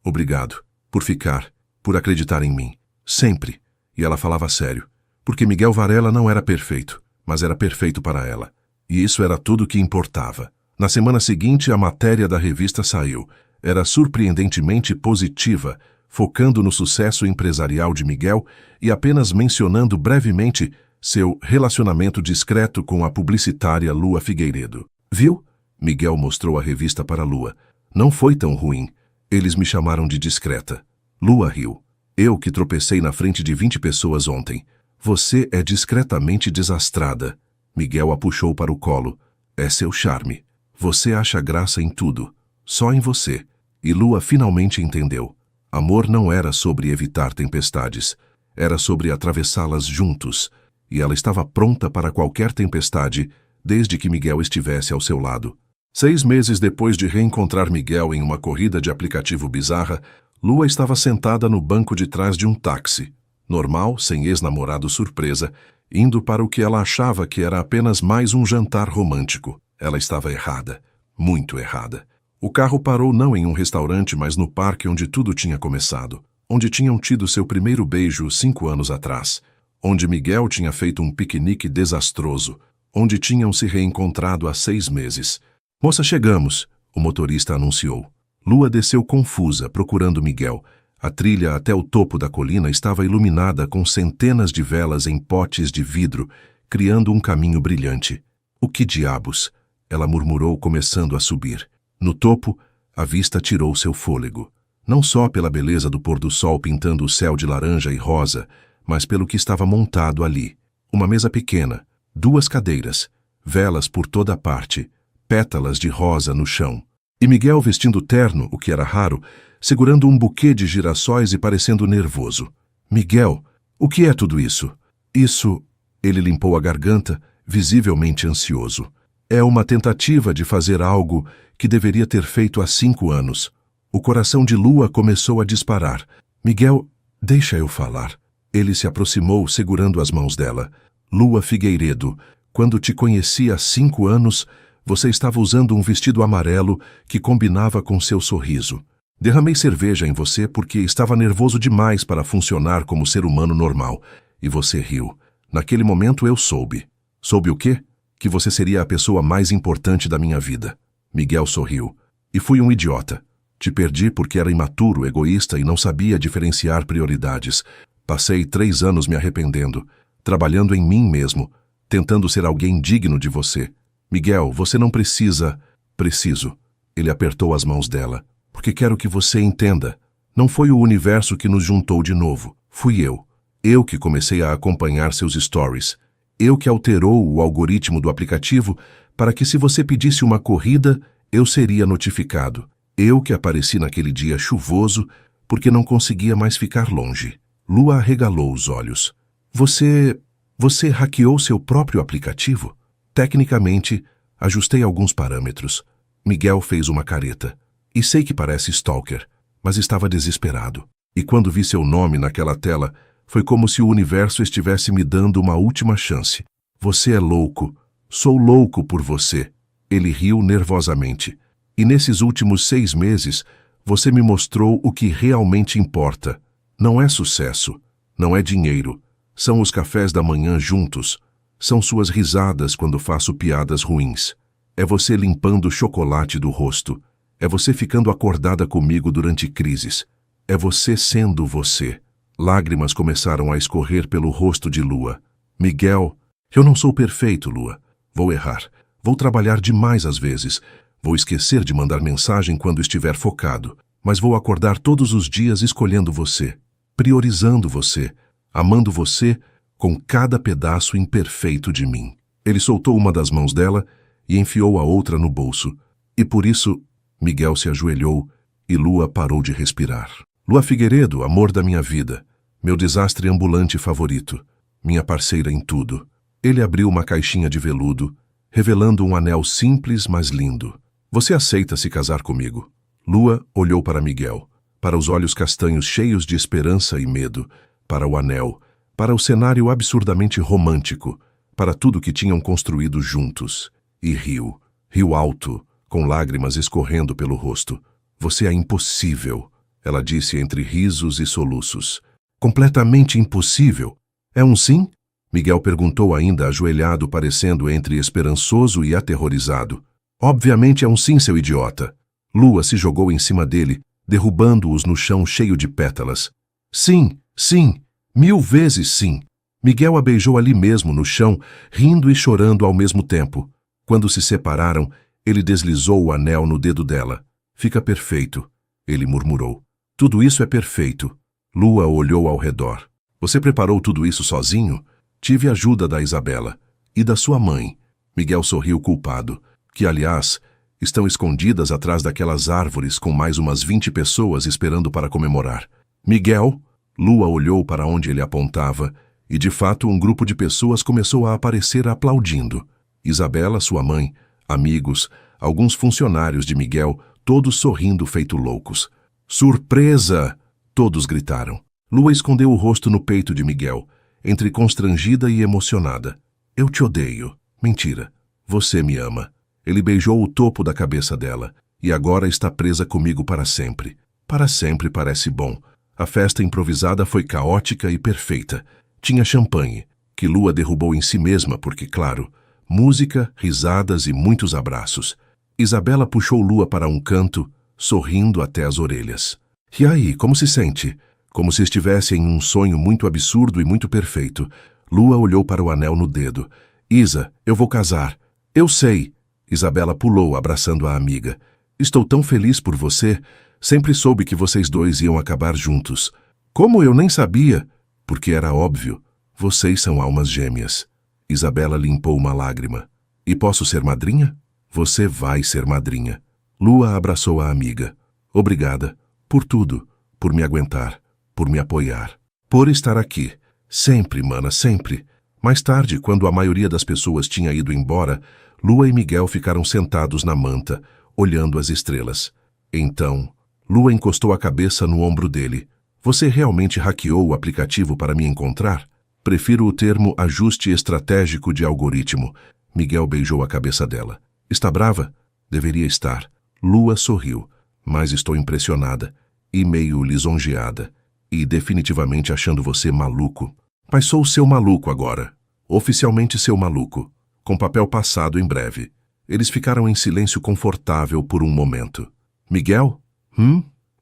Obrigado. Por ficar. Por acreditar em mim. Sempre. E ela falava sério. Porque Miguel Varela não era perfeito, mas era perfeito para ela. E isso era tudo que importava. Na semana seguinte, a matéria da revista saiu. Era surpreendentemente positiva, focando no sucesso empresarial de Miguel e apenas mencionando brevemente seu relacionamento discreto com a publicitária Lua Figueiredo. Viu? Miguel mostrou a revista para Lua. Não foi tão ruim. Eles me chamaram de discreta. Lua riu. Eu que tropecei na frente de 20 pessoas ontem. Você é discretamente desastrada. Miguel a puxou para o colo. É seu charme. Você acha graça em tudo. Só em você. E Lua finalmente entendeu. Amor não era sobre evitar tempestades. Era sobre atravessá-las juntos. E ela estava pronta para qualquer tempestade, desde que Miguel estivesse ao seu lado. 6 meses depois de reencontrar Miguel em uma corrida de aplicativo bizarra, Lua estava sentada no banco de trás de um táxi, normal, sem ex-namorado surpresa, indo para o que ela achava que era apenas mais um jantar romântico. Ela estava errada, muito errada. O carro parou não em um restaurante, mas no parque onde tudo tinha começado, onde tinham tido seu primeiro beijo 5 anos atrás, onde Miguel tinha feito um piquenique desastroso, onde tinham se reencontrado há 6 meses. Moça, chegamos, o motorista anunciou. Lua desceu confusa, procurando Miguel. A trilha até o topo da colina estava iluminada com centenas de velas em potes de vidro, criando um caminho brilhante. O que diabos? Ela murmurou, começando a subir. No topo, a vista tirou seu fôlego. Não só pela beleza do pôr do sol pintando o céu de laranja e rosa, mas pelo que estava montado ali. Uma mesa pequena, 2 cadeiras, velas por toda parte, pétalas de rosa no chão. E Miguel vestindo terno, o que era raro, segurando um buquê de girassóis e parecendo nervoso. Miguel, o que é tudo isso? Isso... Ele limpou a garganta, visivelmente ansioso. É uma tentativa de fazer algo que deveria ter feito há 5 anos. O coração de Lua começou a disparar. Miguel, deixa eu falar. Ele se aproximou segurando as mãos dela. Lua Figueiredo, quando te conheci há 5 anos, você estava usando um vestido amarelo que combinava com seu sorriso. Derramei cerveja em você porque estava nervoso demais para funcionar como ser humano normal. E você riu. Naquele momento eu soube. Soube o quê? Que você seria a pessoa mais importante da minha vida. Miguel sorriu. E fui um idiota. Te perdi porque era imaturo, egoísta e não sabia diferenciar prioridades. Passei 3 anos me arrependendo, trabalhando em mim mesmo, tentando ser alguém digno de você. Miguel, você não precisa... Preciso. Ele apertou as mãos dela. Porque quero que você entenda. Não foi o universo que nos juntou de novo. Fui eu. Eu que comecei a acompanhar seus stories. Eu que alterou o algoritmo do aplicativo para que se você pedisse uma corrida, eu seria notificado. Eu que apareci naquele dia chuvoso porque não conseguia mais ficar longe. Lua arregalou os olhos. Você hackeou seu próprio aplicativo? Tecnicamente, ajustei alguns parâmetros. Miguel fez uma careta. E sei que parece stalker, mas estava desesperado. E quando vi seu nome naquela tela, foi como se o universo estivesse me dando uma última chance. Você é louco. Sou louco por você. Ele riu nervosamente. E nesses últimos 6 meses, você me mostrou o que realmente importa. Não é sucesso, não é dinheiro. São os cafés da manhã juntos. São suas risadas quando faço piadas ruins. É você limpando o chocolate do rosto. É você ficando acordada comigo durante crises. É você sendo você. Lágrimas começaram a escorrer pelo rosto de Lua. Miguel, eu não sou perfeito, Lua. Vou errar. Vou trabalhar demais às vezes. Vou esquecer de mandar mensagem quando estiver focado. Mas vou acordar todos os dias escolhendo você, priorizando você, amando você com cada pedaço imperfeito de mim. Ele soltou uma das mãos dela e enfiou a outra no bolso. E por isso, Miguel se ajoelhou e Lua parou de respirar. Lua Figueiredo, amor da minha vida, meu desastre ambulante favorito, minha parceira em tudo. Ele abriu uma caixinha de veludo, revelando um anel simples, mas lindo. Você aceita se casar comigo? Lua olhou para Miguel, para os olhos castanhos cheios de esperança e medo, para o anel, para o cenário absurdamente romântico, para tudo que tinham construído juntos. E riu, riu alto, com lágrimas escorrendo pelo rosto. Você é impossível, ela disse entre risos e soluços. Completamente impossível. É um sim? Miguel perguntou ainda ajoelhado, parecendo entre esperançoso e aterrorizado. Obviamente é um sim, seu idiota. Lua se jogou em cima dele, derrubando-os no chão cheio de pétalas. Sim, sim, 1000 vezes sim. Miguel a beijou ali mesmo no chão, rindo e chorando ao mesmo tempo. Quando se separaram, ele deslizou o anel no dedo dela. Fica perfeito, ele murmurou. Tudo isso é perfeito. Lua olhou ao redor. Você preparou tudo isso sozinho? Tive ajuda da Isabela. E da sua mãe. Miguel sorriu culpado. Que, aliás, estão escondidas atrás daquelas árvores com mais umas 20 pessoas esperando para comemorar. Miguel? Lua olhou para onde ele apontava, e de fato um grupo de pessoas começou a aparecer aplaudindo. Isabela, sua mãe, amigos, alguns funcionários de Miguel, todos sorrindo feito loucos. Surpresa! Todos gritaram. Lua escondeu o rosto no peito de Miguel, entre constrangida e emocionada. Eu te odeio. Mentira. Você me ama. Ele beijou o topo da cabeça dela, e agora está presa comigo para sempre. Para sempre parece bom. A festa improvisada foi caótica e perfeita. Tinha champanhe, que Lua derrubou em si mesma porque, claro, música, risadas e muitos abraços. Isabela puxou Lua para um canto, sorrindo até as orelhas. E aí, como se sente? Como se estivesse em um sonho muito absurdo e muito perfeito. Lua olhou para o anel no dedo. Isa, eu vou casar. Eu sei. Isabela pulou, abraçando a amiga. Estou tão feliz por você. Sempre soube que vocês dois iam acabar juntos. Como eu nem sabia? Porque era óbvio. Vocês são almas gêmeas. Isabela limpou uma lágrima. E posso ser madrinha? Você vai ser madrinha. Lua abraçou a amiga. Obrigada. Por tudo. Por me aguentar. Por me apoiar. Por estar aqui. Sempre, mana, sempre. Mais tarde, quando a maioria das pessoas tinha ido embora, Lua e Miguel ficaram sentados na manta, olhando as estrelas. Então, Lua encostou a cabeça no ombro dele. Você realmente hackeou o aplicativo para me encontrar? Prefiro o termo ajuste estratégico de algoritmo. Miguel beijou a cabeça dela. Está brava? Deveria estar. Lua sorriu. Mas estou impressionada e meio lisonjeada. E definitivamente achando você maluco. Mas sou seu maluco agora. Oficialmente seu maluco. Com papel passado em breve. Eles ficaram em silêncio confortável por um momento. Miguel?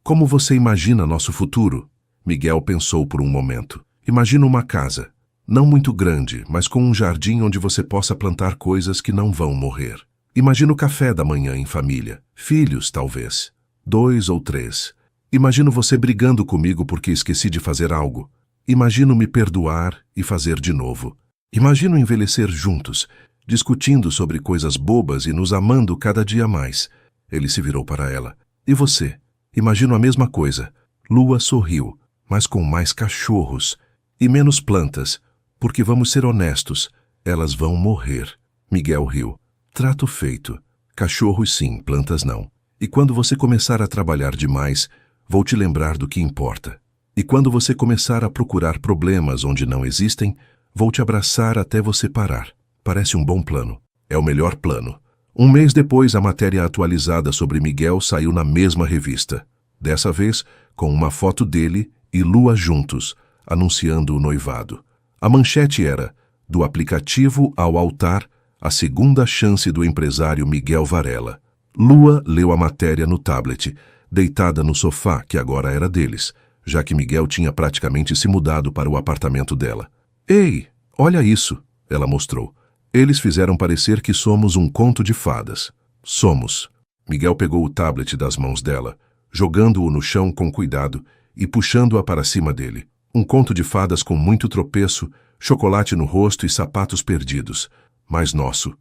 Como você imagina nosso futuro? Miguel pensou por um momento. Imagino uma casa. Não muito grande, mas com um jardim onde você possa plantar coisas que não vão morrer. Imagino café da manhã em família. Filhos, talvez. 2 ou 3. Imagino você brigando comigo porque esqueci de fazer algo. Imagino me perdoar e fazer de novo. Imagino envelhecer juntos, discutindo sobre coisas bobas e nos amando cada dia mais. Ele se virou para ela. E você? Imagino a mesma coisa. Lua sorriu, mas com mais cachorros e menos plantas, porque vamos ser honestos, elas vão morrer. Miguel riu. Trato feito. Cachorros sim, plantas não. E quando você começar a trabalhar demais, vou te lembrar do que importa. E quando você começar a procurar problemas onde não existem, vou te abraçar até você parar. Parece um bom plano. É o melhor plano. Um mês depois, a matéria atualizada sobre Miguel saiu na mesma revista. Dessa vez, com uma foto dele e Lua juntos, anunciando o noivado. A manchete era: do aplicativo ao altar, a segunda chance do empresário Miguel Varela. Lua leu a matéria no tablet, deitada no sofá, que agora era deles, já que Miguel tinha praticamente se mudado para o apartamento dela. Ei, olha isso, ela mostrou. Eles fizeram parecer que somos um conto de fadas. Somos. Miguel pegou o tablet das mãos dela, jogando-o no chão com cuidado e puxando-a para cima dele. Um conto de fadas com muito tropeço, chocolate no rosto e sapatos perdidos. Mas nosso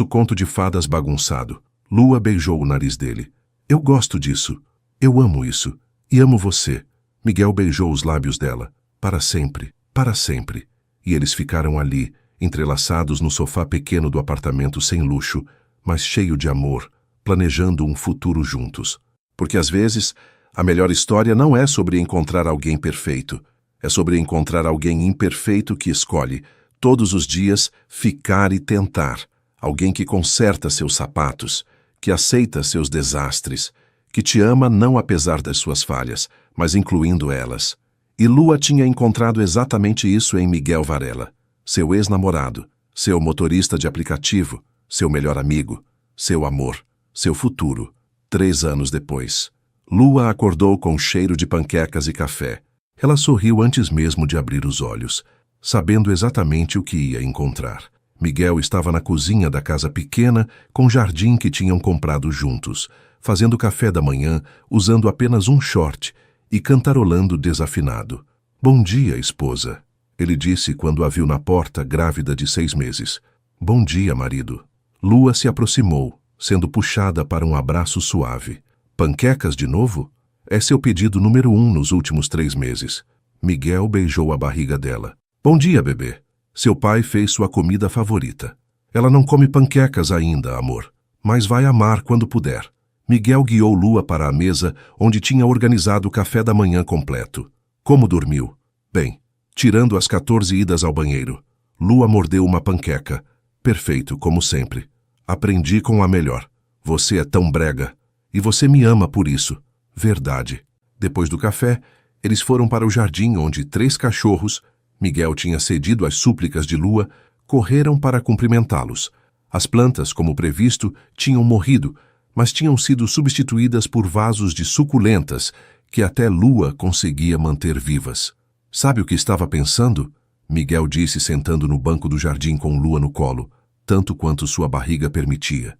conto de fadas bagunçado. Lua beijou o nariz dele. Eu gosto disso. Eu amo isso. E amo você. Miguel beijou os lábios dela. Para sempre. Para sempre. E eles ficaram ali, entrelaçados no sofá pequeno do apartamento sem luxo, mas cheio de amor, planejando um futuro juntos. Porque às vezes, a melhor história não é sobre encontrar alguém perfeito. É sobre encontrar alguém imperfeito que escolhe, todos os dias, ficar e tentar. Alguém que conserta seus sapatos, que aceita seus desastres, que te ama não apesar das suas falhas, mas incluindo elas. E Lua tinha encontrado exatamente isso em Miguel Varela. Seu ex-namorado, seu motorista de aplicativo, seu melhor amigo, seu amor, seu futuro. 3 anos depois. Lua acordou com cheiro de panquecas e café. Ela sorriu antes mesmo de abrir os olhos, sabendo exatamente o que ia encontrar. Miguel estava na cozinha da casa pequena, com jardim que tinham comprado juntos, fazendo café da manhã, usando apenas um short e cantarolando desafinado. Bom dia, esposa. Ele disse quando a viu na porta, grávida de 6 meses. Bom dia, marido. Lua se aproximou, sendo puxada para um abraço suave. Panquecas de novo? É seu pedido número 1 nos últimos 3 meses. Miguel beijou a barriga dela. Bom dia, bebê. Seu pai fez sua comida favorita. Ela não come panquecas ainda, amor, mas vai amar quando puder. Miguel guiou Lua para a mesa, onde tinha organizado o café da manhã completo. Como dormiu? Bem. Tirando as 14 idas ao banheiro, Lua mordeu uma panqueca. Perfeito, como sempre. Aprendi com a melhor. Você é tão brega. E você me ama por isso. Verdade. Depois do café, eles foram para o jardim onde 3 cachorros, Miguel tinha cedido às súplicas de Lua, correram para cumprimentá-los. As plantas, como previsto, tinham morrido, mas tinham sido substituídas por vasos de suculentas que até Lua conseguia manter vivas. Sabe o que estava pensando? Miguel disse sentando no banco do jardim com Lua no colo, tanto quanto sua barriga permitia.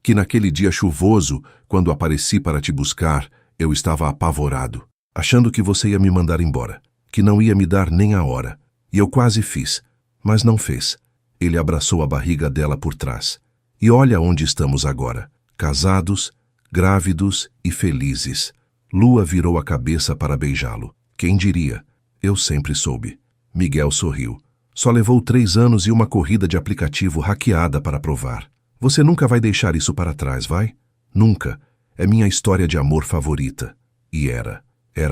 Que naquele dia chuvoso, quando apareci para te buscar, eu estava apavorado, achando que você ia me mandar embora, que não ia me dar nem a hora. E eu quase fiz, mas não fez. Ele abraçou a barriga dela por trás. E olha onde estamos agora, casados, grávidos e felizes. Lua virou a cabeça para beijá-lo. Quem diria? Eu sempre soube. Miguel sorriu. Só levou 3 anos e uma corrida de aplicativo hackeada para provar. Você nunca vai deixar isso para trás, vai? Nunca. É minha história de amor favorita. E era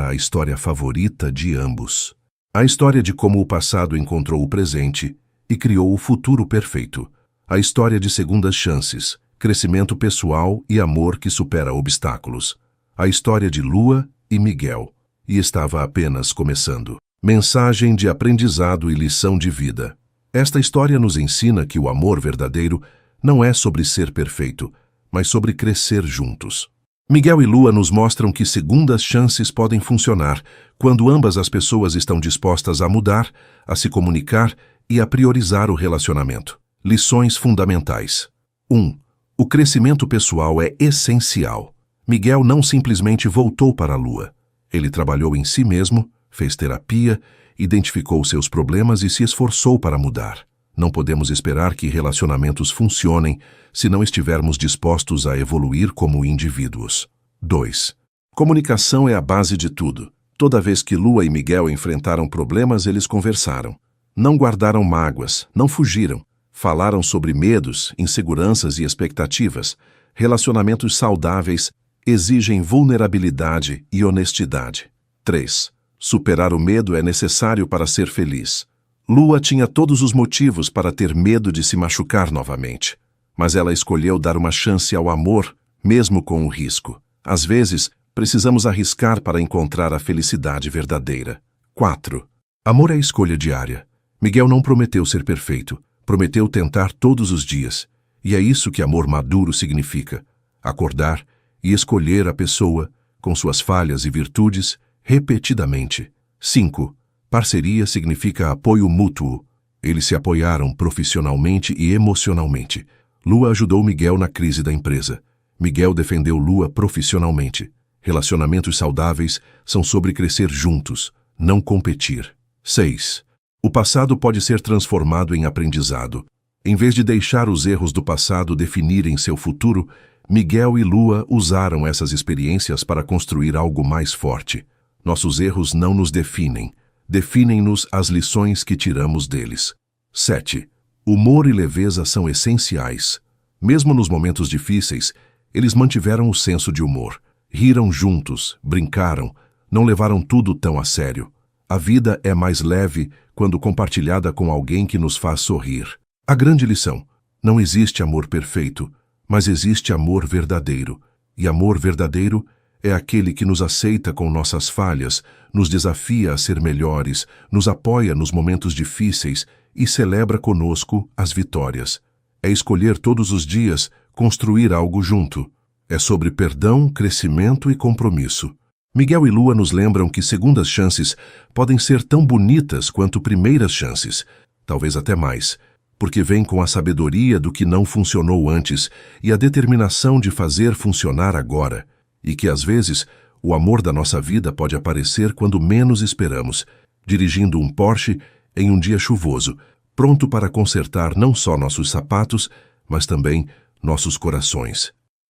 a história favorita de ambos. A história de como o passado encontrou o presente e criou o futuro perfeito. A história de segundas chances, crescimento pessoal e amor que supera obstáculos. A história de Lua e Miguel. E estava apenas começando. Mensagem de aprendizado e lição de vida. Esta história nos ensina que o amor verdadeiro não é sobre ser perfeito, mas sobre crescer juntos. Miguel e Lua nos mostram que segundas chances podem funcionar quando ambas as pessoas estão dispostas a mudar, a se comunicar e a priorizar o relacionamento. Lições fundamentais. 1. O crescimento pessoal é essencial. Miguel não simplesmente voltou para a Lua. Ele trabalhou em si mesmo, fez terapia, identificou seus problemas e se esforçou para mudar. Não podemos esperar que relacionamentos funcionem se não estivermos dispostos a evoluir como indivíduos. 2. Comunicação é a base de tudo. Toda vez que Lua e Miguel enfrentaram problemas, eles conversaram. Não guardaram mágoas, não fugiram. Falaram sobre medos, inseguranças e expectativas. Relacionamentos saudáveis exigem vulnerabilidade e honestidade. 3. Superar o medo é necessário para ser feliz. Lua tinha todos os motivos para ter medo de se machucar novamente, mas ela escolheu dar uma chance ao amor, mesmo com o risco. Às vezes, precisamos arriscar para encontrar a felicidade verdadeira. 4. Amor é escolha diária. Miguel não prometeu ser perfeito, prometeu tentar todos os dias. E é isso que amor maduro significa: acordar e escolher a pessoa, com suas falhas e virtudes, repetidamente. 5. Parceria significa apoio mútuo. Eles se apoiaram profissionalmente e emocionalmente. Lua ajudou Miguel na crise da empresa. Miguel defendeu Lua profissionalmente. Relacionamentos saudáveis são sobre crescer juntos, não competir. 6. O passado pode ser transformado em aprendizado. Em vez de deixar os erros do passado definirem seu futuro, Miguel e Lua usaram essas experiências para construir algo mais forte. Nossos erros não nos definem. Definem-nos as lições que tiramos deles. 7. Humor e leveza são essenciais. Mesmo nos momentos difíceis, eles mantiveram o senso de humor. Riram juntos, brincaram, não levaram tudo tão a sério. A vida é mais leve quando compartilhada com alguém que nos faz sorrir. A grande lição: não existe amor perfeito, mas existe amor verdadeiro. E amor verdadeiro é aquele que nos aceita com nossas falhas, nos desafia a ser melhores, nos apoia nos momentos difíceis e celebra conosco as vitórias. É escolher todos os dias construir algo junto. É sobre perdão, crescimento e compromisso. Miguel e Lua nos lembram que segundas chances podem ser tão bonitas quanto primeiras chances, talvez até mais, porque vêm com a sabedoria do que não funcionou antes e a determinação de fazer funcionar agora. E que, às vezes, o amor da nossa vida pode aparecer quando menos esperamos, dirigindo um Porsche em um dia chuvoso, pronto para consertar não só nossos sapatos, mas também nossos corações.